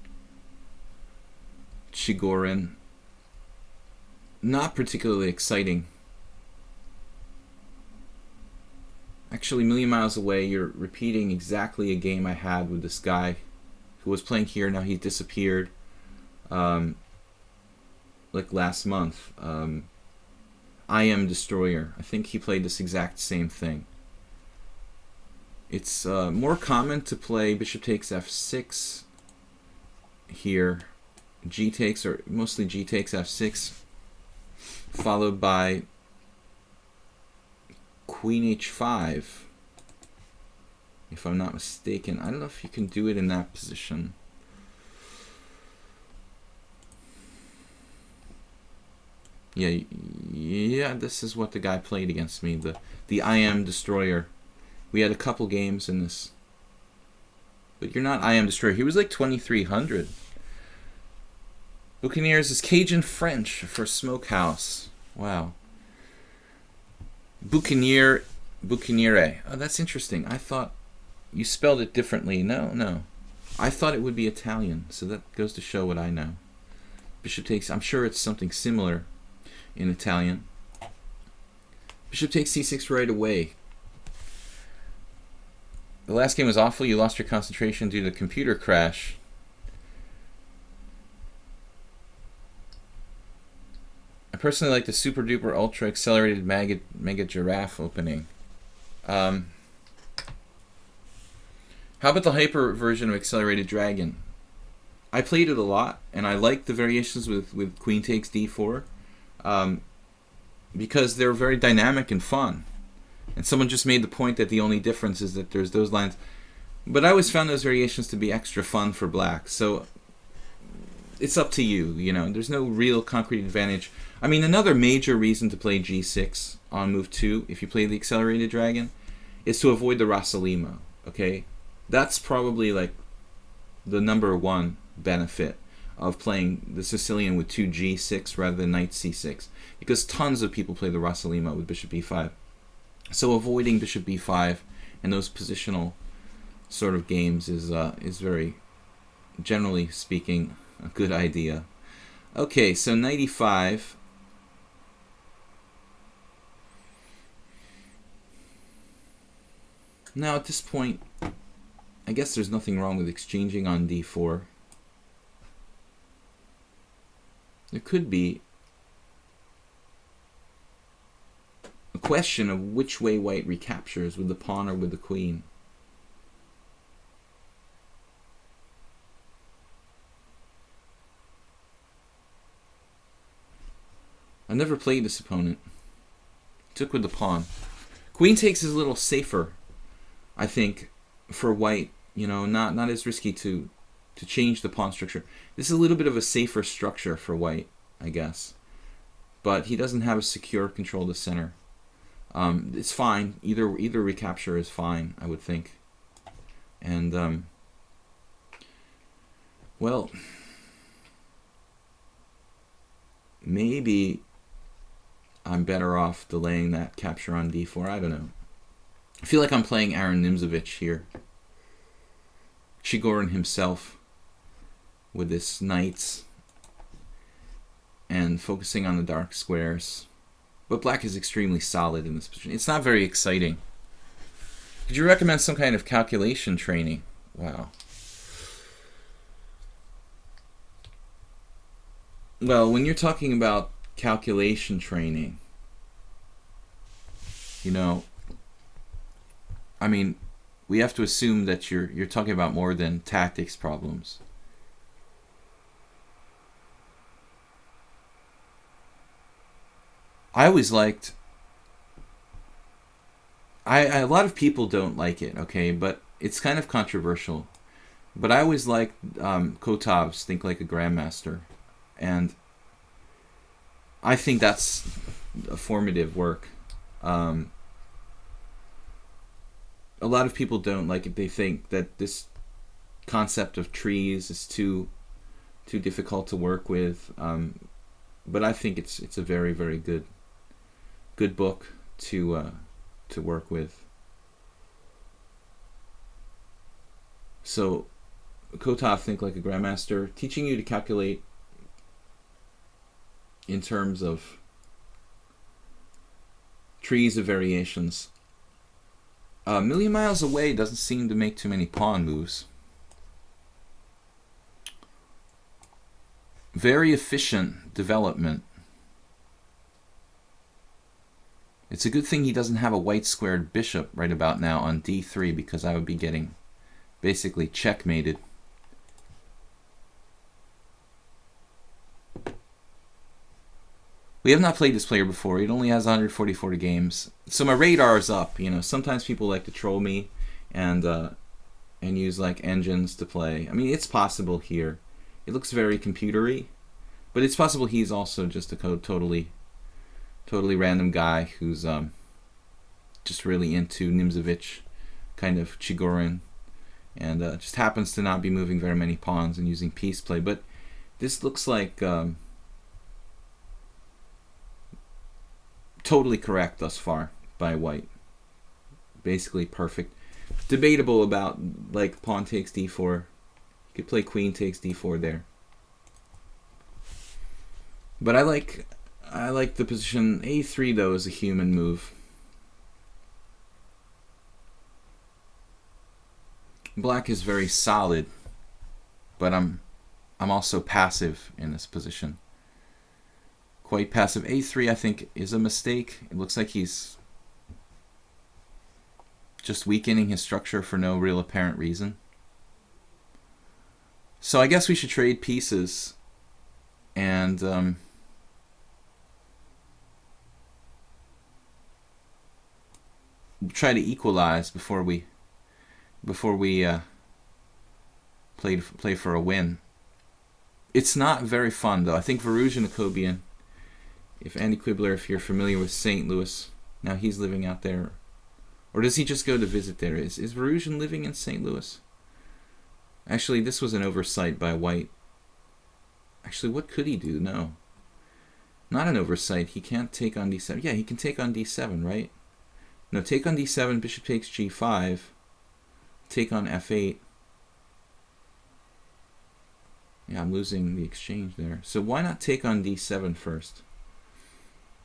Chigorin. Not particularly exciting. Actually, Million Miles Away, you're repeating exactly a game I had with this guy who was playing here. Now he disappeared. Like last month. I Am Destroyer. I think he played this exact same thing. It's more common to play bishop takes f6 here. G takes, or mostly G takes f6, followed by Queen h5, if I'm not mistaken. I don't know if you can do it in that position. Yeah, this is what the guy played against me, the I Am Destroyer. We had a couple games in this. But you're not I Am Destroyer. He was like 2300. Buccaneers is Cajun French for Smokehouse. Wow. Buccaneer. Oh, that's interesting. I thought you spelled it differently. No. I thought it would be Italian, so that goes to show what I know. Bishop takes, I'm sure it's something similar in Italian. Bishop takes c6 right away. The last game was awful. You lost your concentration due to the computer crash. I personally like the super duper ultra accelerated mega giraffe opening. How about the hyper version of accelerated dragon? I played it a lot, and I like the variations with queen takes d4 because they're very dynamic and fun. And someone just made the point that the only difference is that there's those lines. But I always found those variations to be extra fun for black. So it's up to you, you know. There's no real concrete advantage. I mean, another major reason to play g6 on move 2, if you play the accelerated dragon, is to avoid the Rasalimo, okay? That's probably like the #1 benefit of playing the Sicilian with 2 g6 rather than knight c6, because tons of people play the Rasalimo with bishop b5. So avoiding bishop b5 and those positional sort of games is very, generally speaking, a good idea. Okay, so knight e5. Now at this point, I guess there's nothing wrong with exchanging on d4. There could be a question of which way white recaptures, with the pawn or with the queen. I never played this opponent. Took with the pawn. Queen takes is a little safer, I think, for white. You know, not as risky to change the pawn structure. This is a little bit of a safer structure for white, I guess. But he doesn't have a secure control of the center. It's fine. Either recapture is fine, I would think. And well, maybe I'm better off delaying that capture on d4. I don't know. I feel like I'm playing Aaron Nimzovich here. Chigorin himself with this knights and focusing on the dark squares. But black is extremely solid in this position. It's not very exciting. Could you recommend some kind of calculation training? Wow. Well, when you're talking about calculation training, you know, I mean, we have to assume that you're talking about more than tactics problems. I always liked, a lot of people don't like it, okay, but it's kind of controversial. But I always liked Kotov's Think Like a Grandmaster, and I think that's a formative work. A lot of people don't like it. They think that this concept of trees is too difficult to work with. But I think it's a very, very good book to work with. So, Kotov, Think Like a Grandmaster, teaching you to calculate in terms of trees of variations. A Million Miles Away doesn't seem to make too many pawn moves. Very efficient development. It's a good thing he doesn't have a white squared bishop right about now on d3, because I would be getting basically checkmated. We have not played this player before. He only has 144 games. So my radar is up. You know, sometimes people like to troll me and use like engines to play. I mean, it's possible here. It looks very computery, but it's possible he's also just a totally random guy who's just really into Nimzovich, kind of Chigorin, and just happens to not be moving very many pawns and using piece play. But this looks like totally correct thus far by white. Basically perfect. Debatable about like pawn takes d4. You could play queen takes d4 there. But I like the position a3 though is a human move. Black is very solid, but I'm also passive in this position. Quite passive. a3 I think is a mistake. It looks like he's just weakening his structure for no real apparent reason. So I guess we should trade pieces and try to equalize before we play for a win. It's not very fun though. I think Varouge and Jacobian, if Andy Quibbler, if you're familiar with St. Louis, now he's living out there, or does he just go to visit there? Is Varouge living in St. Louis? Actually, this was an oversight by white. Actually, what could he do? No, not an oversight. He can't take on d7. Yeah, he can take on d7, right? No, take on d7, bishop takes g5, take on f8. Yeah, I'm losing the exchange there. So why not take on d7 first?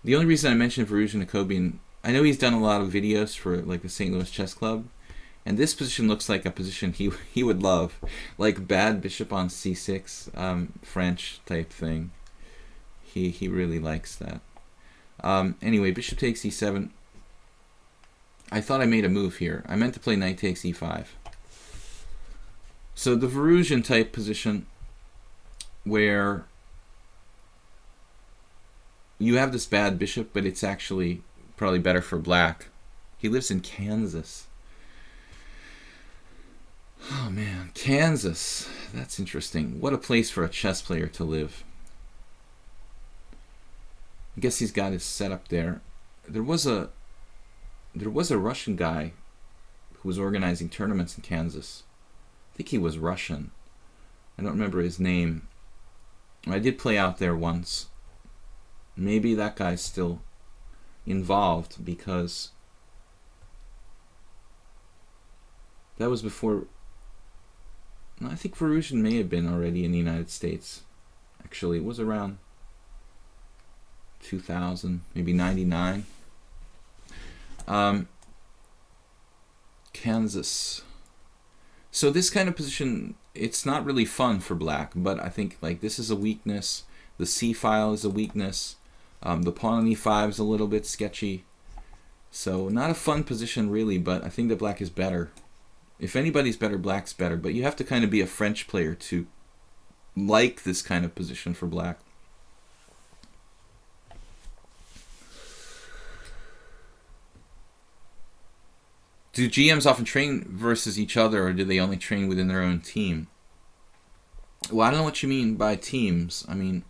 The only reason I mentioned Varouge and Jacobian, I know he's done a lot of videos for like the St. Louis Chess Club, And this position looks like a position he would love, like bad bishop on c6, French type thing. He really likes that. Anyway, bishop takes e7. I thought I made a move here. I meant to play knight takes e5. So the Varusian type position where you have this bad bishop, but it's actually probably better for black. He lives in Kansas. Oh man, Kansas. That's interesting. What a place for a chess player to live. I guess he's got his setup there. There was a Russian guy who was organizing tournaments in Kansas. I think he was Russian. I don't remember his name. I did play out there once. Maybe that guy's still involved, because that was before. No, I think Varusian may have been already in the United States. Actually, it was around 2000, maybe 99. Kansas. So this kind of position, it's not really fun for black, but I think like this is a weakness. The c file is a weakness. The pawn on e5 is a little bit sketchy. So not a fun position really, but I think that black is better. If anybody's better, black's better. But you have to kind of be a French player to like this kind of position for black. Do GMs often train versus each other, or do they only train within their own team? Well, I don't know what you mean by teams. I mean,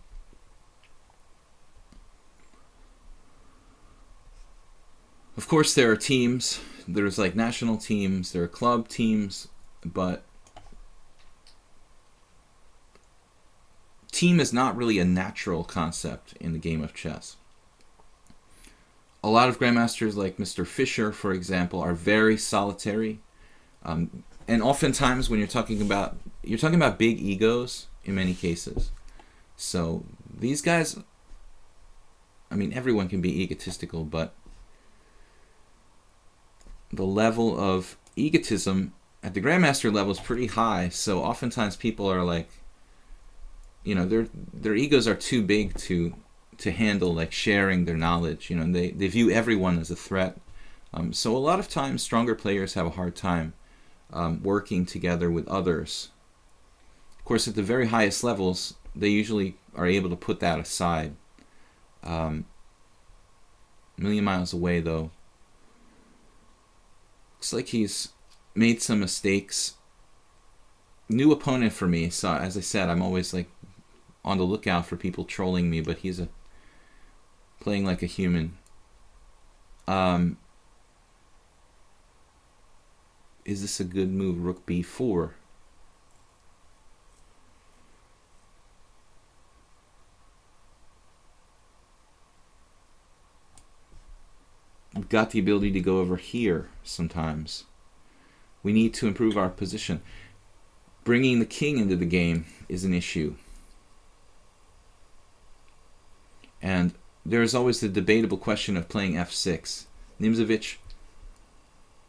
of course there are teams. There's like national teams, there are club teams, but team is not really a natural concept in the game of chess. A lot of grandmasters like Mr. Fischer, for example, are very solitary. And oftentimes when you're talking about big egos in many cases. So these guys, I mean, everyone can be egotistical, but the level of egotism at the grandmaster level is pretty high. So oftentimes people are like, you know, their egos are too big to handle like sharing their knowledge. You know, they view everyone as a threat. So a lot of times stronger players have a hard time working together with others. Of course, at the very highest levels, they usually are able to put that aside. A million miles away, though, looks like he's made some mistakes. New opponent for me. So as I said, I'm always like on the lookout for people trolling me, but he's playing like a human. Is this a good move? Rook b4. We've got the ability to go over here sometimes. We need to improve our position. Bringing the king into the game is an issue. And there's always the debatable question of playing f6. Nimzovich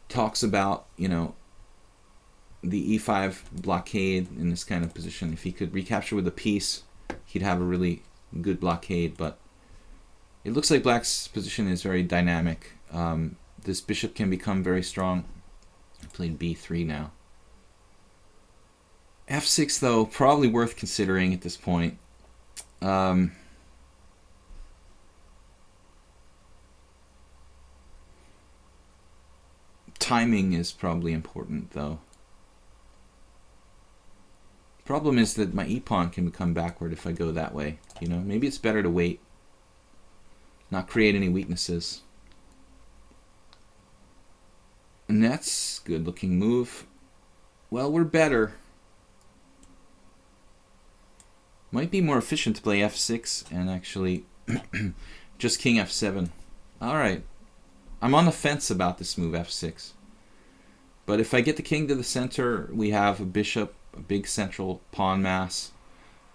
talks about, you know, the e5 blockade in this kind of position. If he could recapture with a piece, he'd have a really good blockade, but it looks like black's position is very dynamic. This bishop can become very strong. I played b3 now. f6, though, probably worth considering at this point. Timing is probably important, though. Problem is that my e-pawn can become backward if I go that way. You know, maybe it's better to wait, not create any weaknesses. And that's a good-looking move. Well, we're better. Might be more efficient to play f6 and actually just king f7. All right. I'm on the fence about this move, f6. But if I get the king to the center, we have a bishop, a big central pawn mass.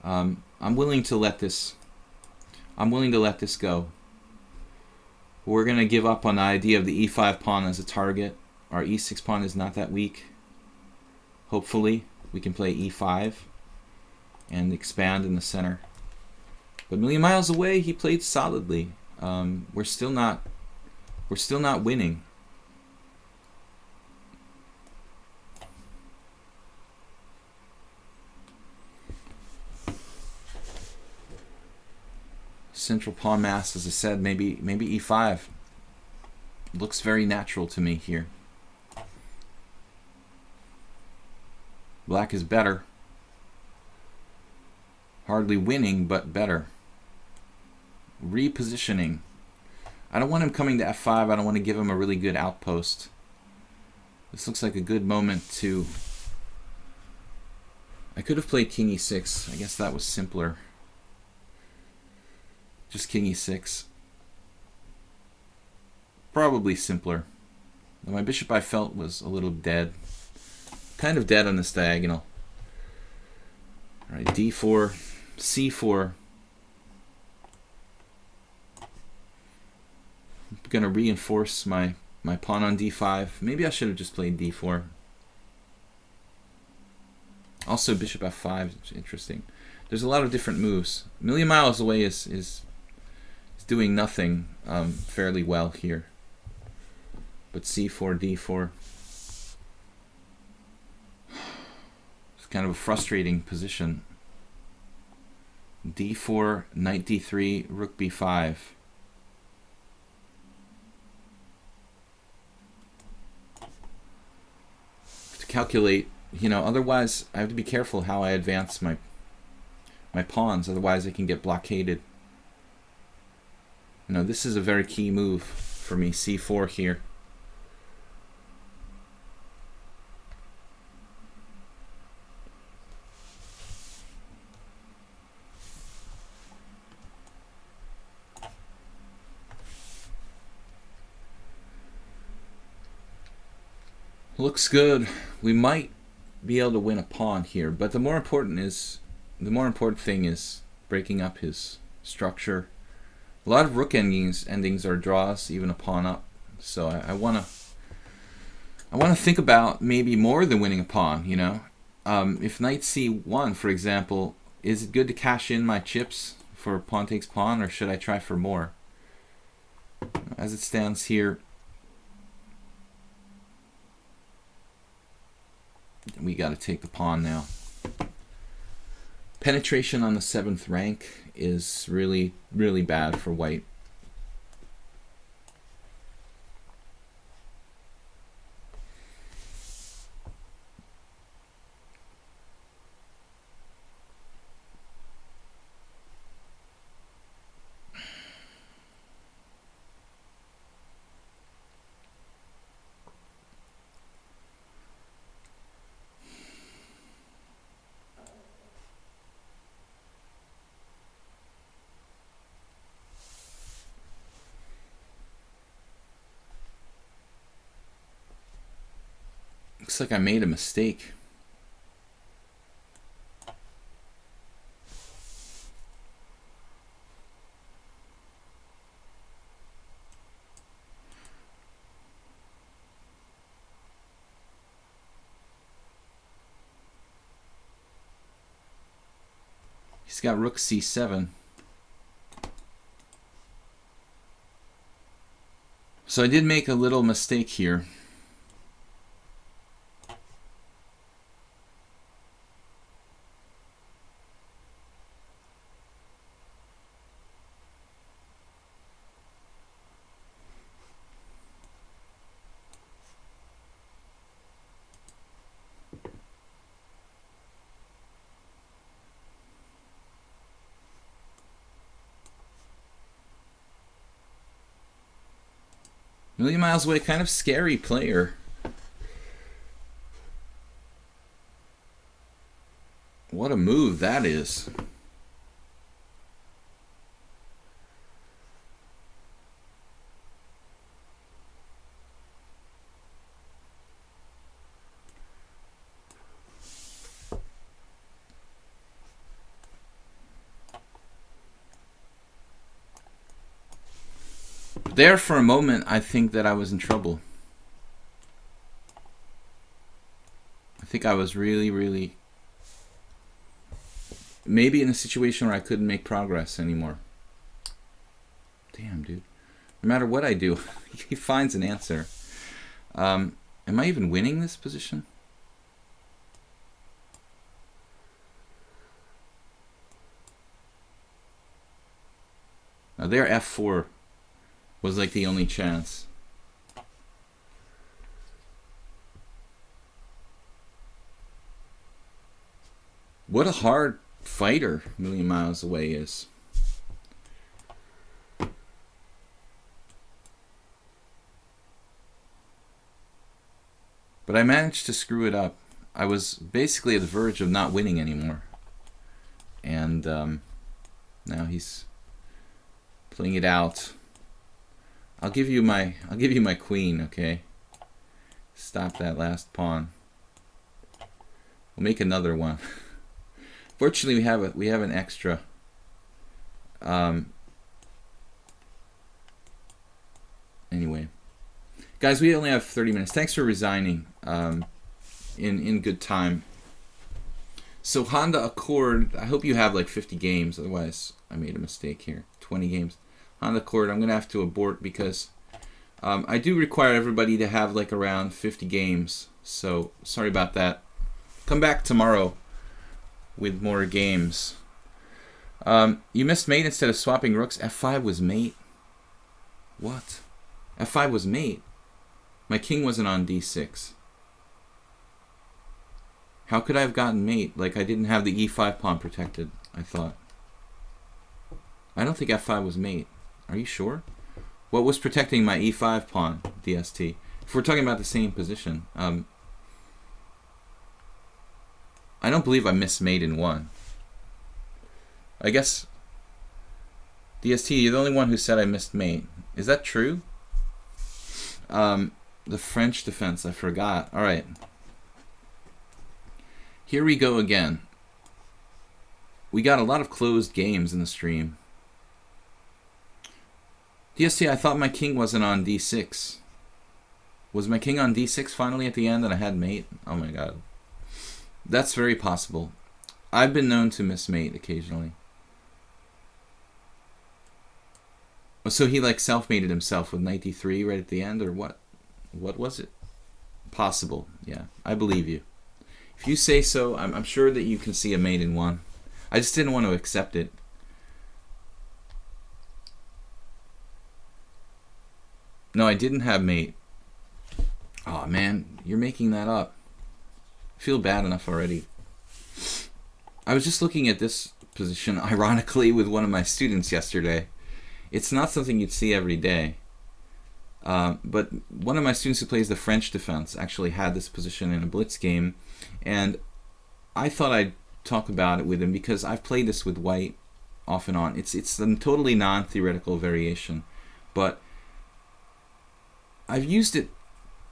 I'm willing to let this go. We're going to give up on the idea of the e5 pawn as a target, Our e6 pawn is not that weak. Hopefully, we can play e5 and expand in the center. But a million miles away, he played solidly. We're still not winning. Central pawn mass, as I said, maybe e5. Looks very natural to me here. Black is better. Hardly winning, but better. Repositioning. I don't want him coming to f5. I don't want to give him a really good outpost. This looks like a good moment to... I could have played king e6. I guess that was simpler. Just king e6. Probably simpler. My bishop, I felt, was a little dead. Kind of dead on this diagonal. Alright, d4, c4. I'm going to reinforce my pawn on d5. Maybe I should have just played d4. Also, bishop f5 is interesting. There's a lot of different moves. A million miles away is doing nothing fairly well here. But c4, d4. It's kind of a frustrating position. d4, knight d3, rook b5. To calculate, you know, otherwise I have to be careful how I advance my pawns, otherwise I can get blockaded. You know, this is a very key move for me, c4 here. Looks good. We might be able to win a pawn here, but the more important thing is breaking up his structure. A lot of rook endings are draws, even a pawn up. So I wanna think about maybe more than winning a pawn. You know, if knight c1, for example, is it good to cash in my chips for pawn takes pawn, or should I try for more? As it stands here, we got to take the pawn now. Penetration on the 7th rank is really, really bad for white. Looks like I made a mistake. He's got rook c7. So I did make a little mistake here. Million miles away, kind of scary player. What a move that is. There for a moment, I think that I was in trouble. think I was really maybe in a situation where I couldn't make progress anymore. Damn, dude. No matter what I do, he finds an answer. Am I even winning this position? Now there, f4 was like the only chance. What a hard fighter Million Miles Away is. But I managed to screw it up. I was basically at the verge of not winning anymore. And now he's playing it out. I'll give you my queen, okay? Stop that last pawn. We'll make another one. Fortunately, we have an extra. Anyway, guys, we only have 30 minutes. Thanks for resigning in good time. So Honda Accord, I hope you have like 50 games. Otherwise, I made a mistake here. 20 games. Honda Accord, I'm gonna have to abort because I do require everybody to have like around 50 games. So sorry about that. Come back tomorrow with more games. You missed mate instead of swapping rooks. F5 was mate. What? F5 was mate. My king wasn't on D6. How could I have gotten mate? Like I didn't have the E5 pawn protected, I thought. I don't think F5 was mate. Are you sure? What was protecting my E5 pawn, DST? If we're talking about the same position. I don't believe I missed mate in one. I guess DST, you're the only one who said I missed mate. Is that true? The French defense, I forgot. All right. Here we go again. We got a lot of closed games in the stream. DST, I thought my king wasn't on D6. Was my king on D6 finally at the end and I had mate? Oh my god. That's very possible. I've been known to miss mate occasionally. So he like self-mated himself with knight d3 right at the end, or what? What was it? Possible. Yeah, I believe you. If you say so, I'm sure that you can see a mate in one. I just didn't want to accept it. No, I didn't have mate. Oh man, you're making that up. I feel bad enough already. I was just looking at this position, ironically, with one of my students yesterday. It's not something you'd see every day. But one of my students who plays the French defense actually had this position in a blitz game. And I thought I'd talk about it with him because I've played this with white off and on. It's a totally non-theoretical variation. But I've used it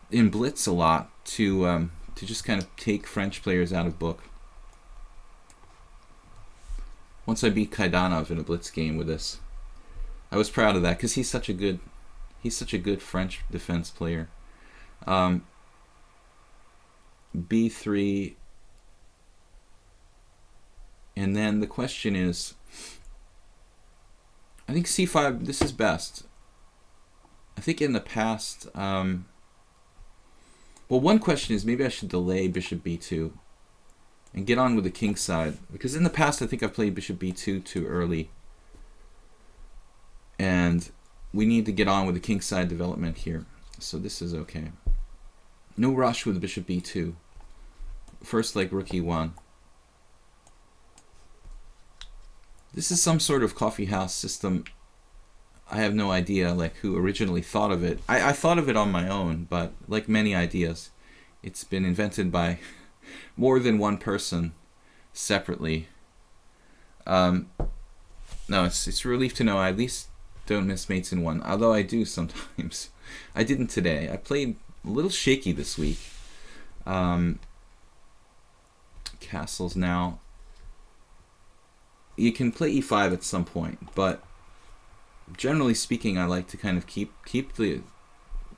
in blitz a lot to just kind of take French players out of book. Once I beat Kaidanov in a blitz game with this, I was proud of that because he's such a good French defense player. B3, and then the question is, I think C5. This is best. I think in the past, well, one question is maybe I should delay bishop b2 and get on with the king side, because in the past I think I've played bishop b2 too early, and we need to get on with the king side development here. So this is okay. No rush with bishop b2. First like rook e1. This is some sort of coffee house system. I have no idea like who originally thought of it. I thought of it on my own, but like many ideas, it's been invented by more than one person separately. No, it's a relief to know I at least don't miss mates in one, although I do sometimes. I didn't today. I played a little shaky this week. Castles now. You can play e5 at some point, but generally speaking, I like to kind of keep the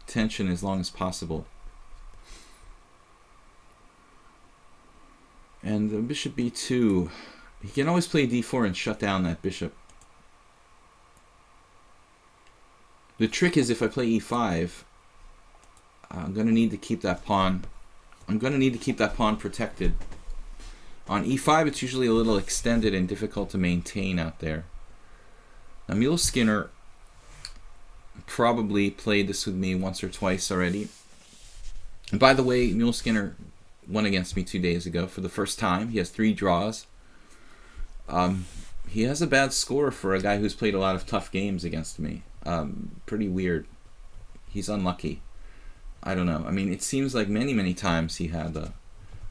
tension as long as possible. And the bishop b2, he can always play d4 and shut down that bishop. The trick is if I play e5, I'm going to need to keep that pawn. I'm going to need to keep that pawn protected. On e5, it's usually a little extended and difficult to maintain out there. Now, Mule Skinner probably played this with me once or twice already. And by the way, Mule Skinner won against me 2 days ago for the first time. He has 3 draws. He has a bad score for a guy who's played a lot of tough games against me. Pretty weird. He's unlucky. I don't know. I mean, it seems like many times he had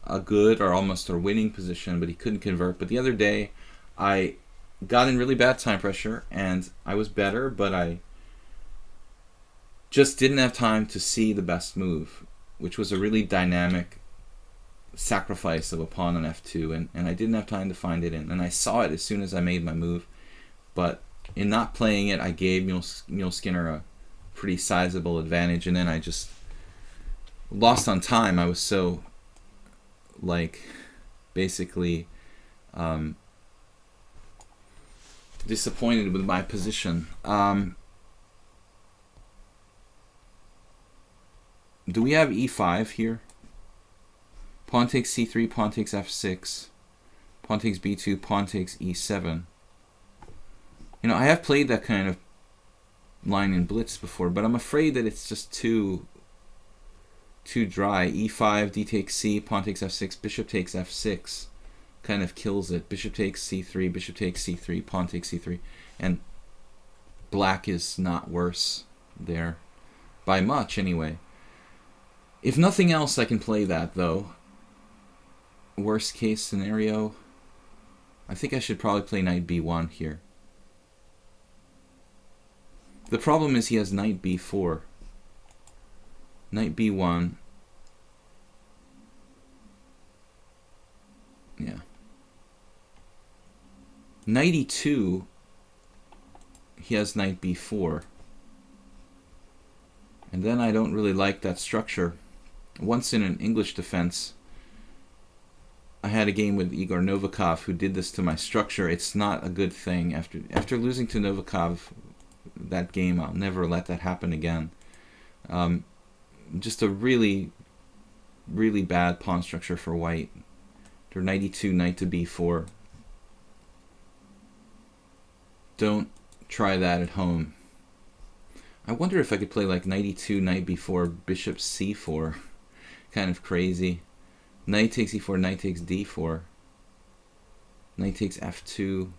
a good or almost a winning position, but he couldn't convert. But the other day, I got in really bad time pressure, and I was better, but I just didn't have time to see the best move, which was a really dynamic sacrifice of a pawn on f2, and I didn't have time to find it in. And I saw it as soon as I made my move, but in not playing it, I gave Mule Skinner a pretty sizable advantage, and then I just lost on time. I was so, like, basically disappointed with my position. Do we have e5 here? Pawn takes c3, pawn takes f6, pawn takes b2, pawn takes e7. You know, I have played that kind of line in blitz before, but I'm afraid that it's just too dry. e5, d takes c, pawn takes f6, bishop takes f6 kind of kills it. Bishop takes c3, bishop takes c3, pawn takes c3, and black is not worse there by much anyway. If nothing else, I can play that though. Worst case scenario, I think I should probably play knight b1 here. The problem is he has knight b4. Knight b1. Yeah. Knight e2, he has knight b4. And then I don't really like that structure. Once in an English defense, I had a game with Igor Novikov who did this to my structure. It's not a good thing. After losing to Novikov that game, I'll never let that happen again. Just a really bad pawn structure for white. After knight e2, knight to b4. Don't try that at home. I wonder if I could play like knight e2, knight b4, bishop c4. Kind of crazy. Knight takes e4, knight takes d4. Knight takes f2.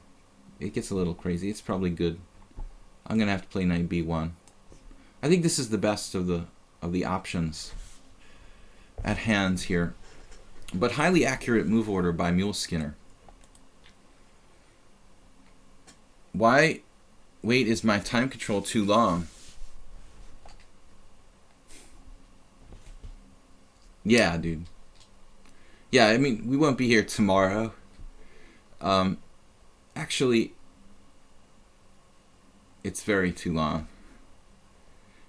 It gets a little crazy. It's probably good. I'm gonna have to play knight b1. I think this is the best of the options at hand here. But highly accurate move order by Mule Skinner. Why? Wait, is my time control too long? Yeah, dude. Yeah, I mean, we won't be here tomorrow. Actually, it's very too long.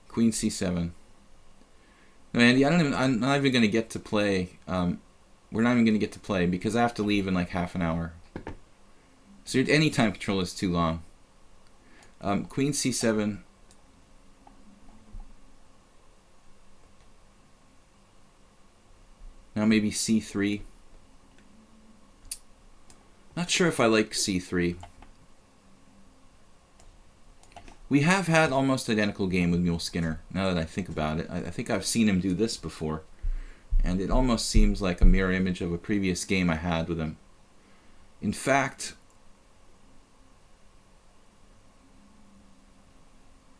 Queen c7. No, Andy, I'm not even going to get to play. We're not even going to get to play because I have to leave in like half an hour. So any time control is too long. Queen c7. Now maybe c3. Not sure if I like c3. We have had almost identical game with Mule Skinner, now that I think about it. I think I've seen him do this before. And it almost seems like a mirror image of a previous game I had with him. In fact,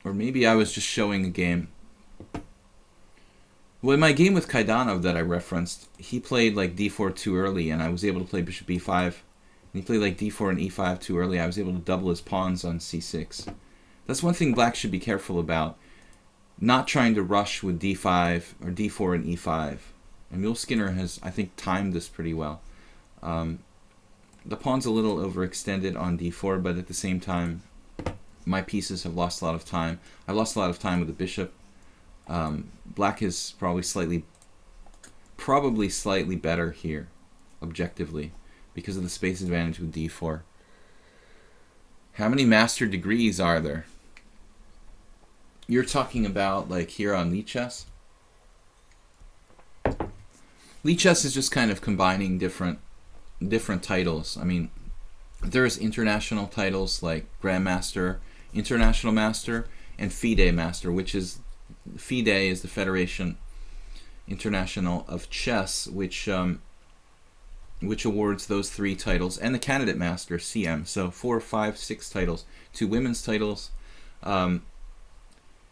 or maybe I was just showing a game. Well, in my game with Kaidanov that I referenced, he played like d4 too early, and I was able to play bishop b5. And he played like d4 and e5 too early. I was able to double his pawns on c6. That's one thing black should be careful about. Not trying to rush with d5 or d4 and e5. And Mule Skinner has, I think, timed this pretty well. The pawn's a little overextended on d4, but at the same time, my pieces have lost a lot of time. I lost a lot of time with the bishop. Black is probably slightly better here. objectively because of the space advantage with d4. How many master degrees are there? You're talking about like here on lichess? Lichess is just kind of combining different titles. I mean, there's international titles like Grandmaster, International Master, and FIDE Master, which is FIDE is the Federation International of Chess, which awards those 3 titles, and the Candidate Master, CM. So 4, 5, 6 titles. 2 women's titles, at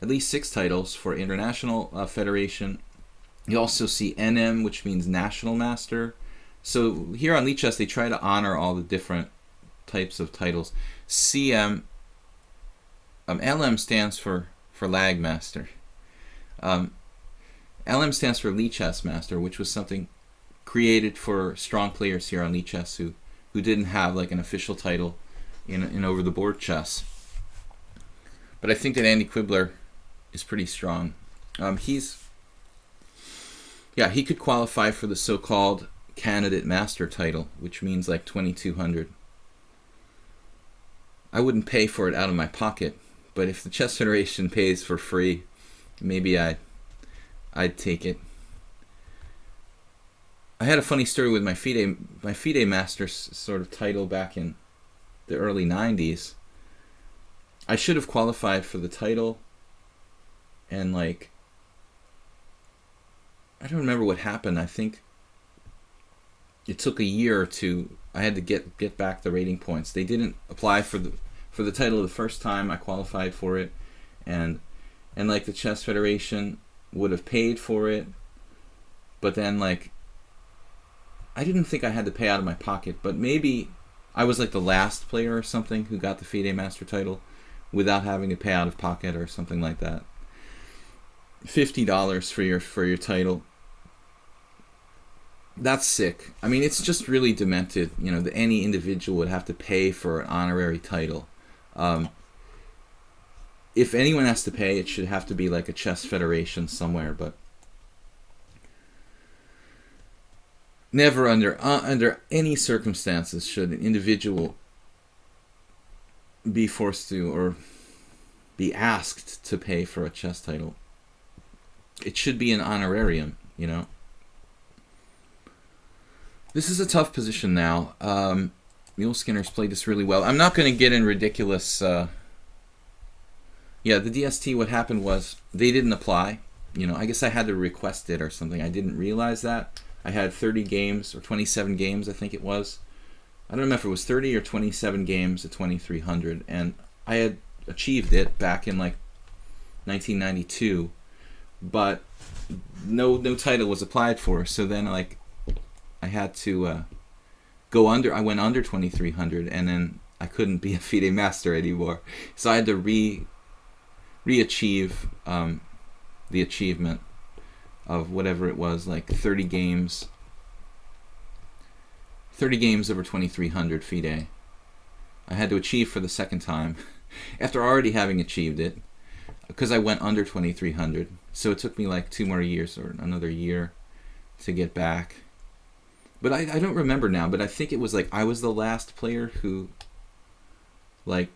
least 6 titles for International Federation. You also see NM, which means National Master. So here on lichess, they try to honor all the different types of titles. CM, LM stands for Lag Master. LM stands for Lichess Master, which was something created for strong players here on lichess who didn't have like an official title in over-the-board chess. But I think that Andy Quibbler is pretty strong. He could qualify for the so-called Candidate Master title, which means like 2,200. I wouldn't pay for it out of my pocket, but if the Chess Federation pays for free, maybe I'd take it. I had a funny story with my FIDE Master sort of title back in the early 90s. I should have qualified for the title, and like, I don't remember what happened. I think it took a year or two. I had to get back the rating points. They didn't apply for the title the first time I qualified for it, and like the Chess Federation would have paid for it, but then like I didn't think I had to pay out of my pocket, but maybe I was like the last player or something who got the FIDE Master title without having to pay out of pocket or something like that. $50 for your title. That's sick. I mean, it's just really demented, that any individual would have to pay for an honorary title. If anyone has to pay, it should have to be like a chess federation somewhere, but never under any circumstances should an individual be forced to or be asked to pay for a chess title. It should be an honorarium, This is a tough position now. Mule Skinner's played this really well. I'm not going to get in ridiculous... the DST, what happened was they didn't apply. I guess I had to request it or something. I didn't realize that. I had 30 games, or 27 games, I think it was. I don't remember if it was 30 or 27 games at 2,300. And I had achieved it back in like 1992. But no title was applied for. So then like I had to go under. I went under 2,300, and then I couldn't be a FIDE Master anymore. So I had to re-achieve the achievement of whatever it was, like 30 games over 2,300 FIDE. I had to achieve for the second time after already having achieved it, because I went under 2,300. So it took me like 2 more years or another year to get back. But I don't remember now, but I think it was like I was the last player who like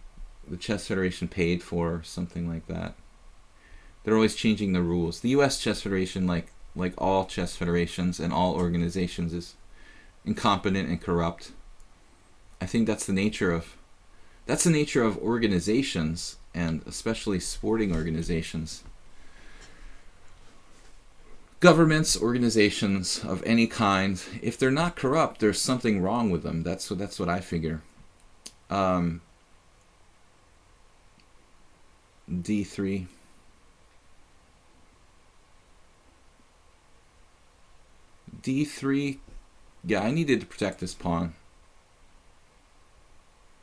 the Chess Federation paid for, or something like that. They're always changing the rules. The U.S. Chess Federation, like all chess federations and all organizations, is incompetent and corrupt. I think that's the nature of organizations, and especially sporting organizations. Governments, organizations of any kind, if they're not corrupt, there's something wrong with them. That's what I figure. D3. D3. Yeah, I needed to protect this pawn.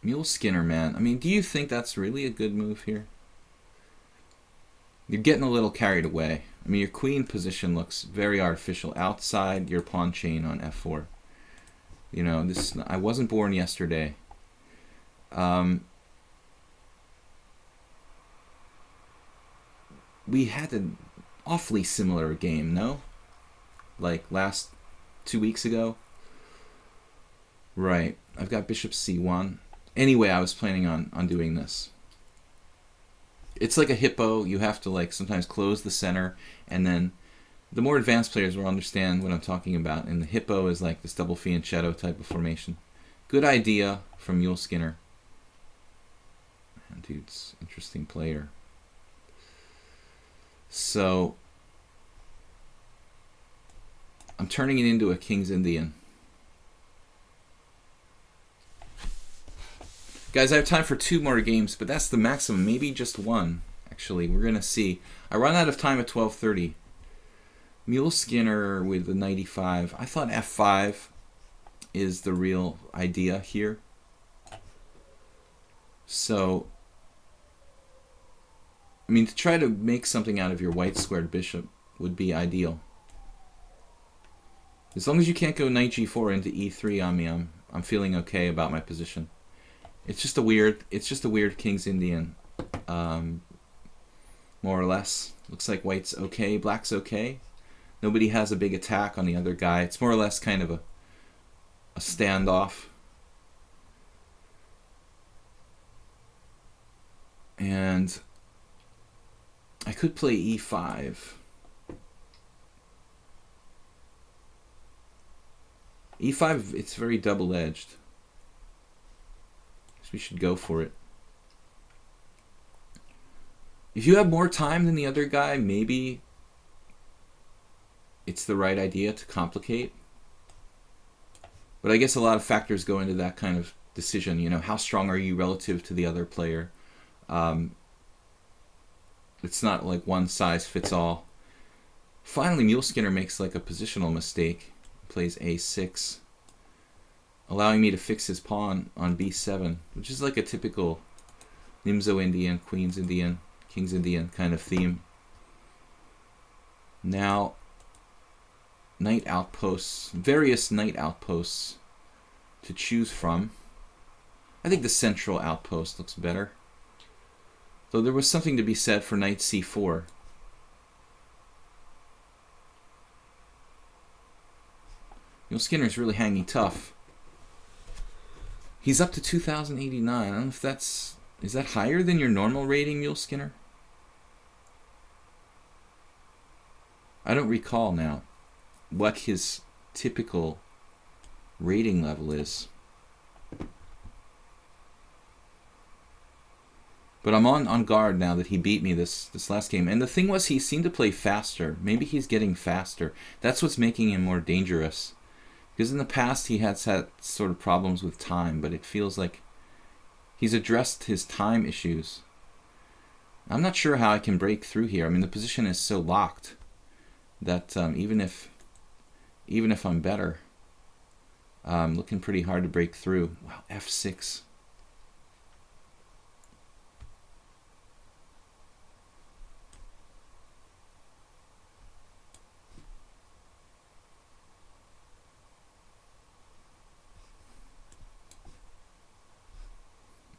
Mule Skinner, man. I mean, do you think that's really a good move here? You're getting a little carried away. I mean, your queen position looks very artificial outside your pawn chain on f4. This. I wasn't born yesterday. We had an awfully similar game, no? Like last 2 weeks ago. Right. I've got bishop c1. Anyway, I was planning on doing this. It's like a hippo. You have to like sometimes close the center, and then the more advanced players will understand what I'm talking about. And the hippo is like this double fianchetto type of formation. Good idea from Mule Skinner. Man, dude's interesting player. So I'm turning it into a King's Indian. Guys, I have time for 2 more games, but that's the maximum. Maybe just 1, actually. We're going to see. I run out of time at 12:30. Mule Skinner with the 95. I thought f5 is the real idea here. So, I mean, to try to make something out of your white squared bishop would be ideal. As long as you can't go knight g4 into e3 on me, I'm feeling okay about my position. It's just a weird King's Indian, more or less. Looks like white's okay, black's okay. Nobody has a big attack on the other guy. It's more or less kind of a standoff. And I could play e5. e5, it's very double-edged. So we should go for it. If you have more time than the other guy, maybe it's the right idea to complicate. But I guess a lot of factors go into that kind of decision. You know, how strong are you relative to the other player? It's not like one size fits all. Finally, Mule Skinner makes like a positional mistake. Plays a6, allowing me to fix his pawn on b7, which is like a typical Nimzo Indian, Queen's Indian, King's Indian kind of theme. Now, knight outposts, various knight outposts to choose from. I think the central outpost looks better. Though there was something to be said for knight c4. Mule Skinner's really hanging tough. He's up to 2,089. I don't know if that's... Is that higher than your normal rating, Mule Skinner? I don't recall now what his typical rating level is. But I'm on guard now that he beat me this last game. And the thing was, he seemed to play faster. Maybe he's getting faster. That's what's making him more dangerous. Because in the past he has had sort of problems with time, but it feels like he's addressed his time issues. I'm not sure how I can break through here. I mean, the position is so locked that even if I'm better, I'm looking pretty hard to break through. Wow, f6.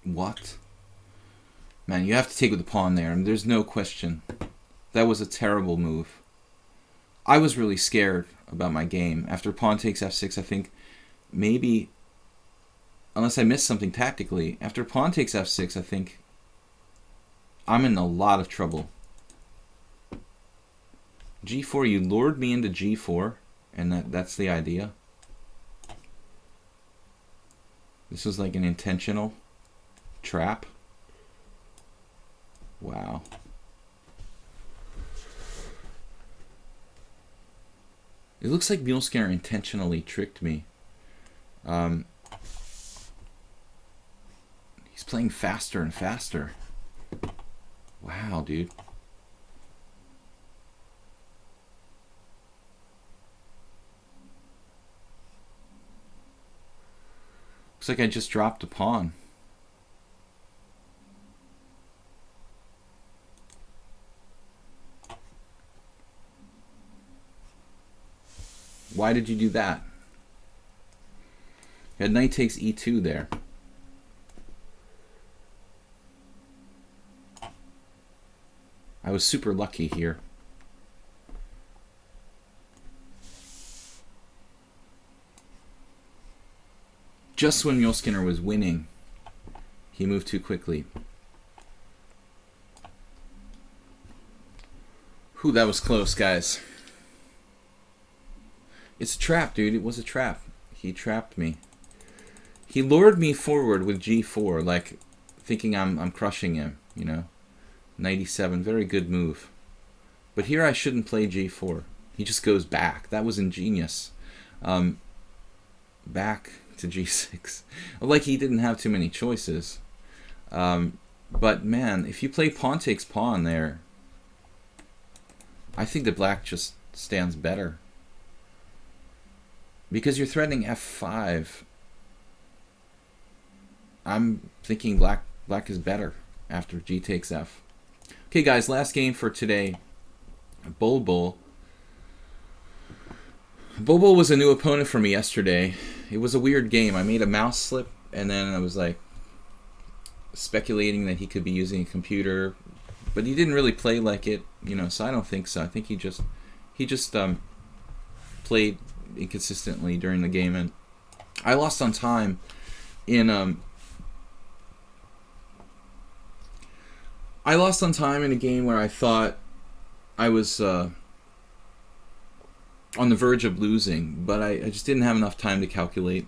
What? Man, you have to take with the pawn there, and there's no question. That was a terrible move. I was really scared about my game. After pawn takes f6, I think maybe, unless I missed something tactically, after pawn takes f6, I think I'm in a lot of trouble. g4, you lured me into g4, and that's the idea. This was like an intentional trap. Wow. It looks like Mule Skinner intentionally tricked me. He's playing faster and faster. Wow, dude. Looks like I just dropped a pawn. Why did you do that? You had knight takes e2 there. I was super lucky here. Just when Mule Skinner was winning, he moved too quickly. Whew, that was close, guys. It's a trap, dude. It was a trap. He trapped me. He lured me forward with g4, like thinking I'm crushing him, you know. 97, very good move. But here I shouldn't play g4. He just goes back. That was ingenious. Back to g6. Like he didn't have too many choices. But man, if you play pawn takes pawn there, I think that black just stands better. Because you're threatening f5. I'm thinking black is better after g takes f. Okay, guys, last game for today. Bulbul. Bulbul was a new opponent for me yesterday. It was a weird game. I made a mouse slip, and then I was like speculating that he could be using a computer, but he didn't really play like it, you know. So I don't think so. I think he just played inconsistently during the game, and I lost on time in a game where I thought I was on the verge of losing, but I just didn't have enough time to calculate.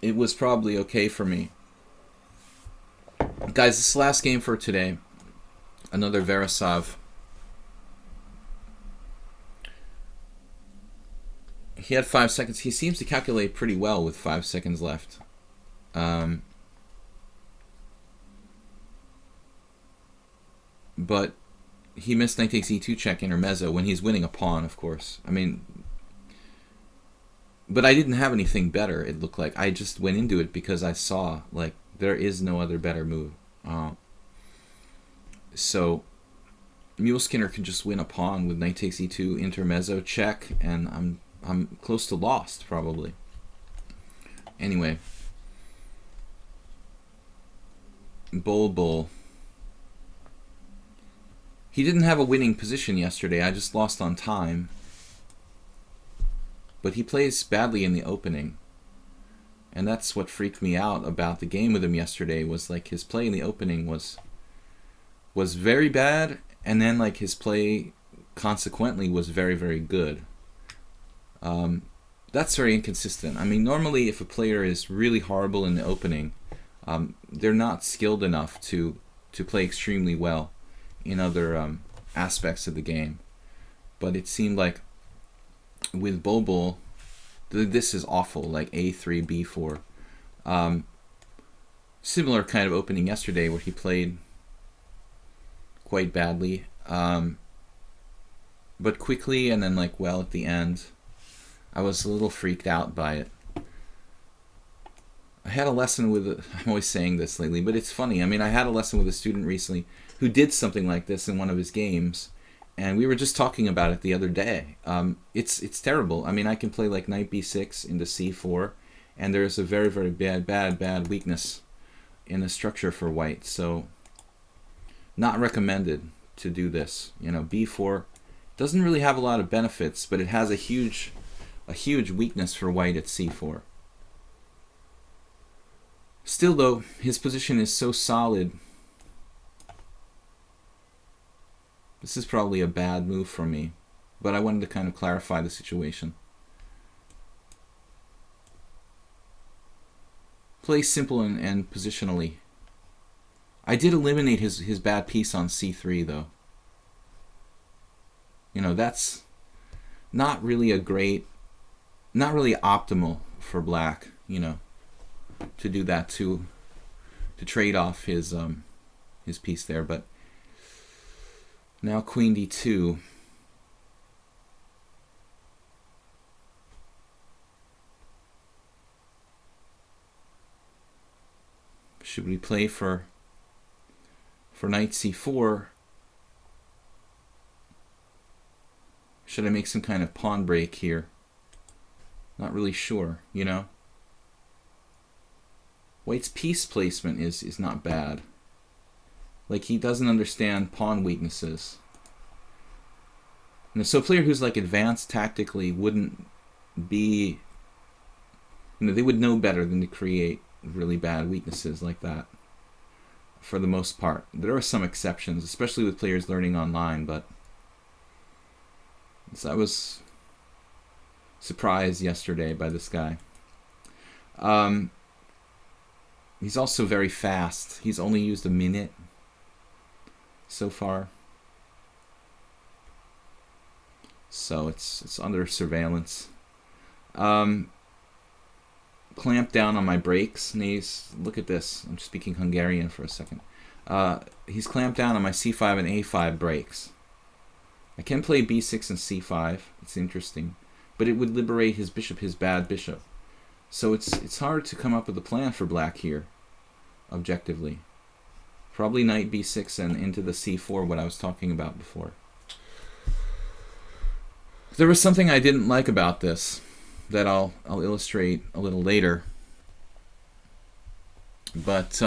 It was probably okay for me. Guys, this is the last game for today. Another Verisov. He had 5 seconds. He seems to calculate pretty well with 5 seconds left. But he missed knight takes e2 check intermezzo when he's winning a pawn, of course. I mean, but I didn't have anything better, it looked like. I just went into it because I saw, like, there is no other better move. So Mule Skinner can just win a pawn with knight takes e2 intermezzo check, and I'm close to lost, probably. Anyway. Bulbul. He didn't have a winning position yesterday. I just lost on time. But he plays badly in the opening. And that's what freaked me out about the game with him yesterday, was like his play in the opening was very bad, and then like his play consequently was very, very good. That's very inconsistent. I mean, normally if a player is really horrible in the opening, they're not skilled enough to play extremely well in other aspects of the game. But it seemed like with Bulbul, this is awful, like a3, b4. Similar kind of opening yesterday where he played quite badly, but quickly, and then like well at the end. I was a little freaked out by it. I had a lesson with, I'm always saying this lately, but it's funny. I mean, I had a lesson with a student recently who did something like this in one of his games, and we were just talking about it the other day. It's terrible. I mean, I can play like knight b6 into c4, and there's a very, very bad weakness in the structure for white. So, not recommended to do this. You know, b4 doesn't really have a lot of benefits, but it has a huge weakness for white at c4. Still, though, his position is so solid. This is probably a bad move for me, but I wanted to kind of clarify the situation. Play simple and positionally. I did eliminate his bad piece on c3, though. You know, that's not really not really optimal for black, you know, to do that, to trade off his piece there. But now queen d2. Should we play for knight c4? Should I make some kind of pawn break here? Not really sure, you know. White's piece placement is not bad. Like, he doesn't understand pawn weaknesses. And so a player who's like advanced tactically wouldn't be they would know better than to create really bad weaknesses like that. For the most part, there are some exceptions, especially with players learning online. But I was surprised yesterday by this guy. He's also very fast. He's only used a minute so far, so it's under surveillance. Clamp down on my breaks. And look at this. I'm speaking Hungarian for a second. He's clamped down on my c5 and a5 breaks. I can play b6 and c5. It's interesting, but it would liberate his bishop, his bad bishop. So it's hard to come up with a plan for black here, objectively. Probably knight b6 and into the c4, what I was talking about before. There was something I didn't like about this that I'll illustrate a little later. But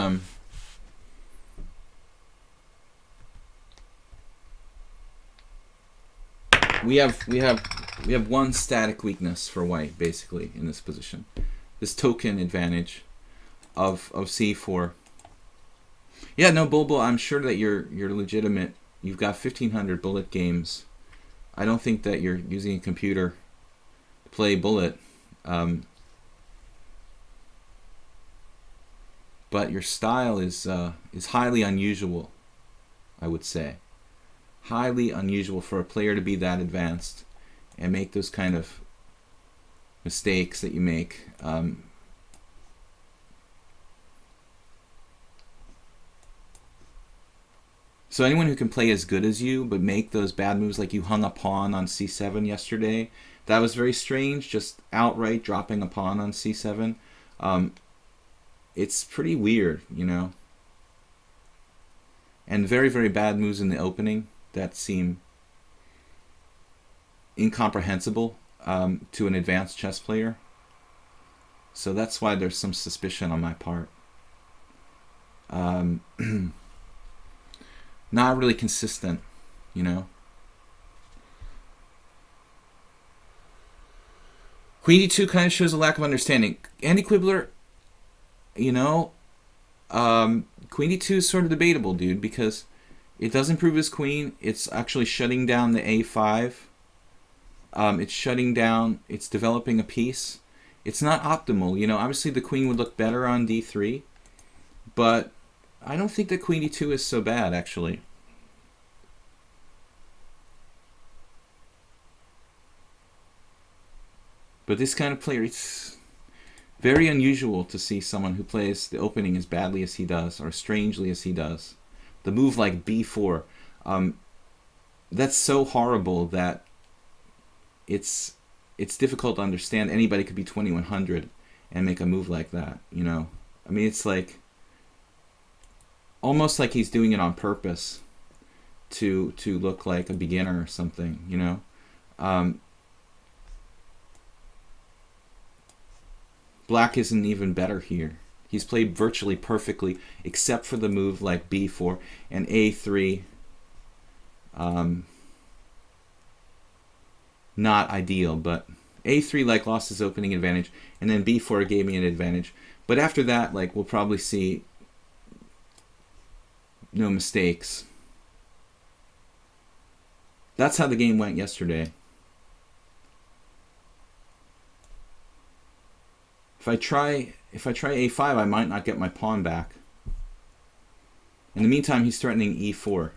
we have one static weakness for white basically in this position. This token advantage of c4. Yeah, no, Bulbul, I'm sure that you're legitimate. You've got 1,500 bullet games. I don't think that you're using a computer to play bullet. But your style is highly unusual, I would say. Highly unusual for a player to be that advanced and make those kind of mistakes that you make. So anyone who can play as good as you but make those bad moves, like you hung a pawn on c7 yesterday, that was very strange, just outright dropping a pawn on c7. It's pretty weird, you know. And very, very bad moves in the opening that seem incomprehensible to an advanced chess player. So that's why there's some suspicion on my part. Not really consistent, you know. Queen e2 kind of shows a lack of understanding. Andy Quibbler, you know, Queen e2 is sort of debatable, dude, because it does improve his queen. It's actually shutting down the a5. It's shutting down, it's developing a piece. It's not optimal, you know. Obviously the queen would look better on d3, but I don't think that Queen e2 is so bad, actually. But this kind of player, it's very unusual to see someone who plays the opening as badly as he does, or strangely as he does. The move like b4, that's so horrible that it's difficult to understand. Anybody could be 2100 and make a move like that, you know. I mean, it's like almost like he's doing it on purpose to look like a beginner or something, you know. Black isn't even better here. He's played virtually perfectly except for the move like b4 and a3. Not ideal, but a3 like lost his opening advantage, and then b4 gave me an advantage. But after that, like, we'll probably see no mistakes. That's how the game went yesterday. If I try a5, I might not get my pawn back. In the meantime, he's threatening e4.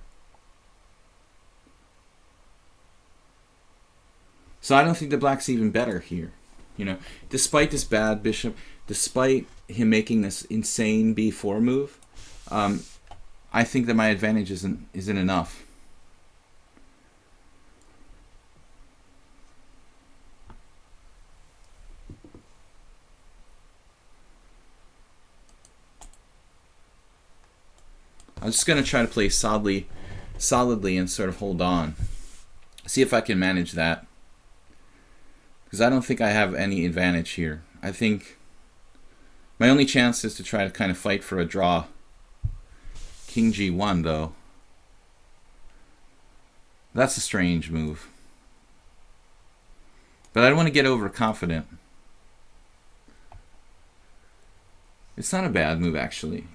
So I don't think that black's even better here. You know, despite this bad bishop, despite him making this insane b4 move, I think that my advantage isn't enough. I'm just going to try to play solidly and sort of hold on. See if I can manage that. Because I don't think I have any advantage here. I think my only chance is to try to kind of fight for a draw. King g1, though. That's a strange move. But I don't want to get overconfident. It's not a bad move, actually.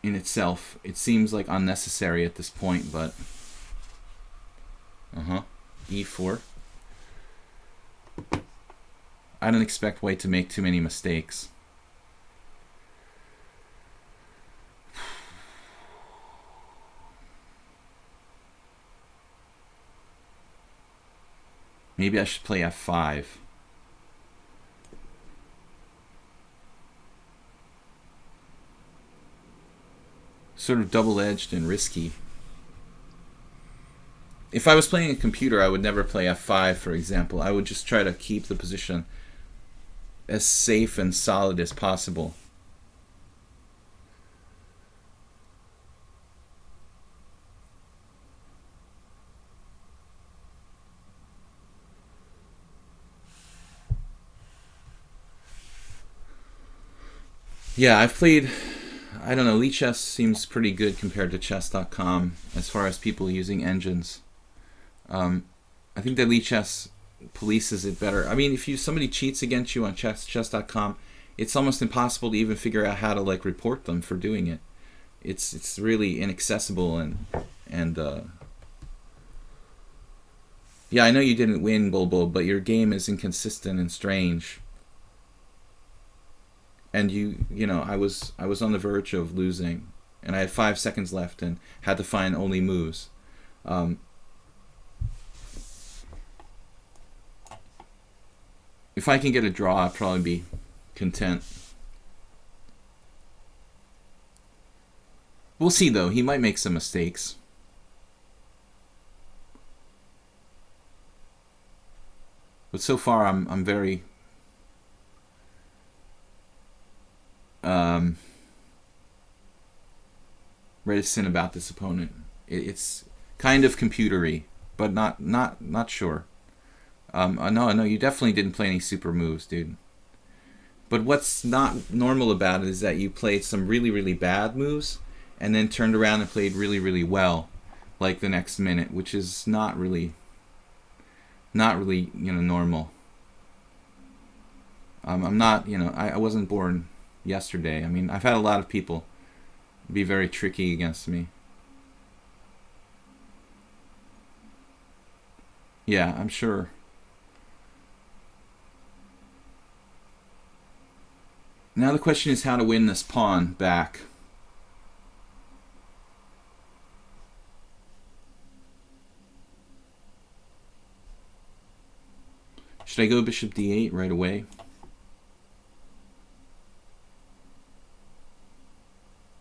In itself, it seems like unnecessary at this point, but e4. I don't expect white to make too many mistakes. Maybe I should play f5. Sort of double-edged and risky. If I was playing a computer, I would never play f5, for example. I would just try to keep the position as safe and solid as possible. Yeah, I've played, I don't know, lichess seems pretty good compared to chess.com as far as people using engines. I think that lichess polices it better. I mean, if somebody cheats against you on chess.com, it's almost impossible to even figure out how to like report them for doing it. It's really inaccessible and yeah, I know you didn't win, Bulbul, but your game is inconsistent and strange. And you know, I was on the verge of losing, and I had 5 seconds left and had to find only moves. If I can get a draw, I'll probably be content. We'll see, though. He might make some mistakes. But so far, I'm very reticent about this opponent. It's kind of computery, but not sure. No, you definitely didn't play any super moves, dude. But what's not normal about it is that you played some really, really bad moves and then turned around and played really, really well, like the next minute, which is not really, normal. I'm not, I wasn't born yesterday. I mean, I've had a lot of people be very tricky against me. Yeah, I'm sure. Now the question is how to win this pawn back. Should I go bishop d8 right away?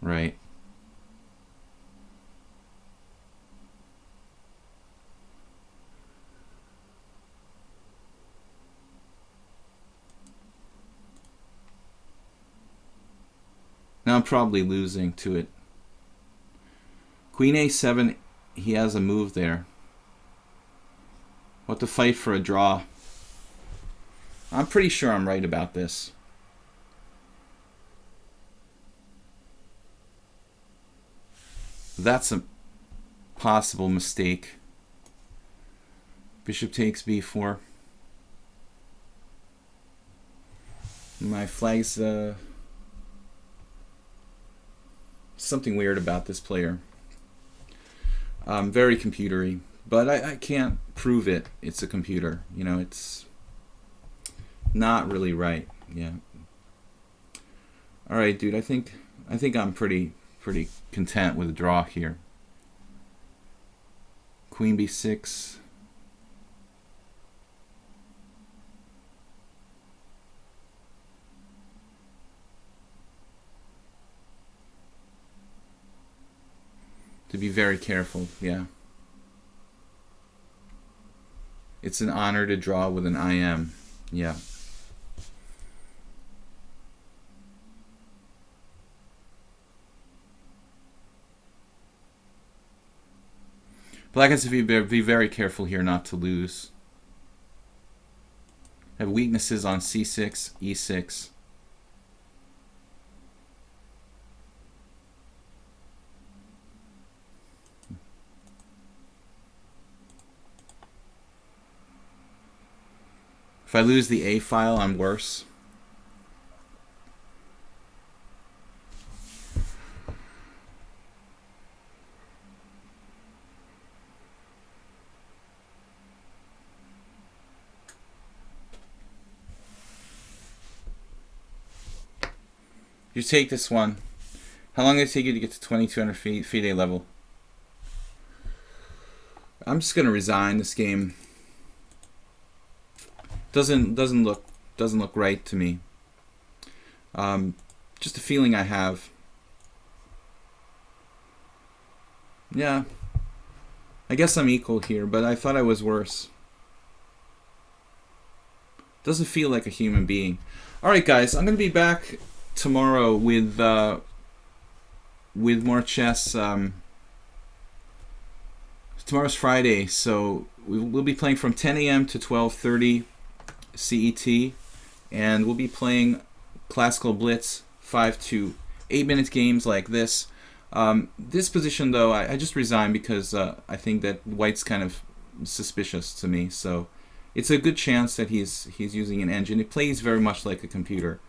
Right. Now I'm probably losing to it. Queen a7, he has a move there. What to fight for a draw. I'm pretty sure I'm right about this. That's a possible mistake. Bishop takes b4. My flag's something weird about this player. Very computery, but I can't prove it. It's a computer. It's not really right. Yeah. All right, dude. I think I'm pretty content with a draw here. Queen b6. To be very careful, yeah. It's an honor to draw with an IM, yeah. Black has to be very careful here not to lose. Have weaknesses on c6, e6. If I lose the A file, I'm worse. You take this one. How long did it take you to get to 2,200 FIDE level? I'm just gonna resign this game. Doesn't look right to me. Just a feeling I have. Yeah. I guess I'm equal here, but I thought I was worse. Doesn't feel like a human being. Alright guys, I'm going to be back tomorrow with more chess. Tomorrow's Friday, so we'll be playing from 10 a.m. to 12:30 CET, and we'll be playing classical blitz 5 to 8 minute games like this. This position though, I just resigned because I think that white's kind of suspicious to me, so it's a good chance that he's using an engine. It plays very much like a computer.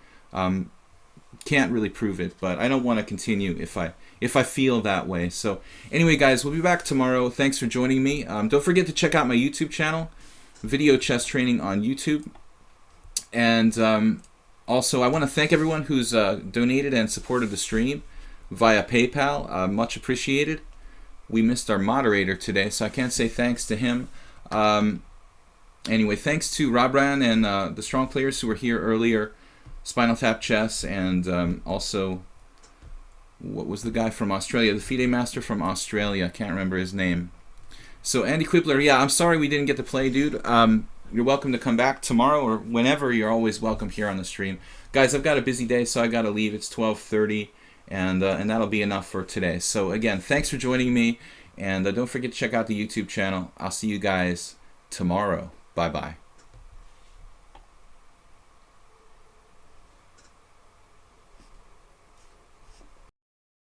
Can't really prove it, but I don't want to continue if I feel that way. So anyway guys, we'll be back tomorrow. Thanks for joining me. Don't forget to check out my YouTube channel, Video Chess Training on YouTube. And also I want to thank everyone who's donated and supported the stream via PayPal. Much appreciated. We missed our moderator today, so I can't say thanks to him. Anyway, thanks to Rabran and the strong players who were here earlier, Spinal Tap Chess, and also, what was the guy from Australia? The FIDE Master from Australia. I can't remember his name. So Andy Quibbler, yeah, I'm sorry we didn't get to play, dude. You're welcome to come back tomorrow or whenever. You're always welcome here on the stream. Guys, I've got a busy day, so I got to leave. It's 12:30, and that'll be enough for today. So again, thanks for joining me, and don't forget to check out the YouTube channel. I'll see you guys tomorrow. Bye-bye.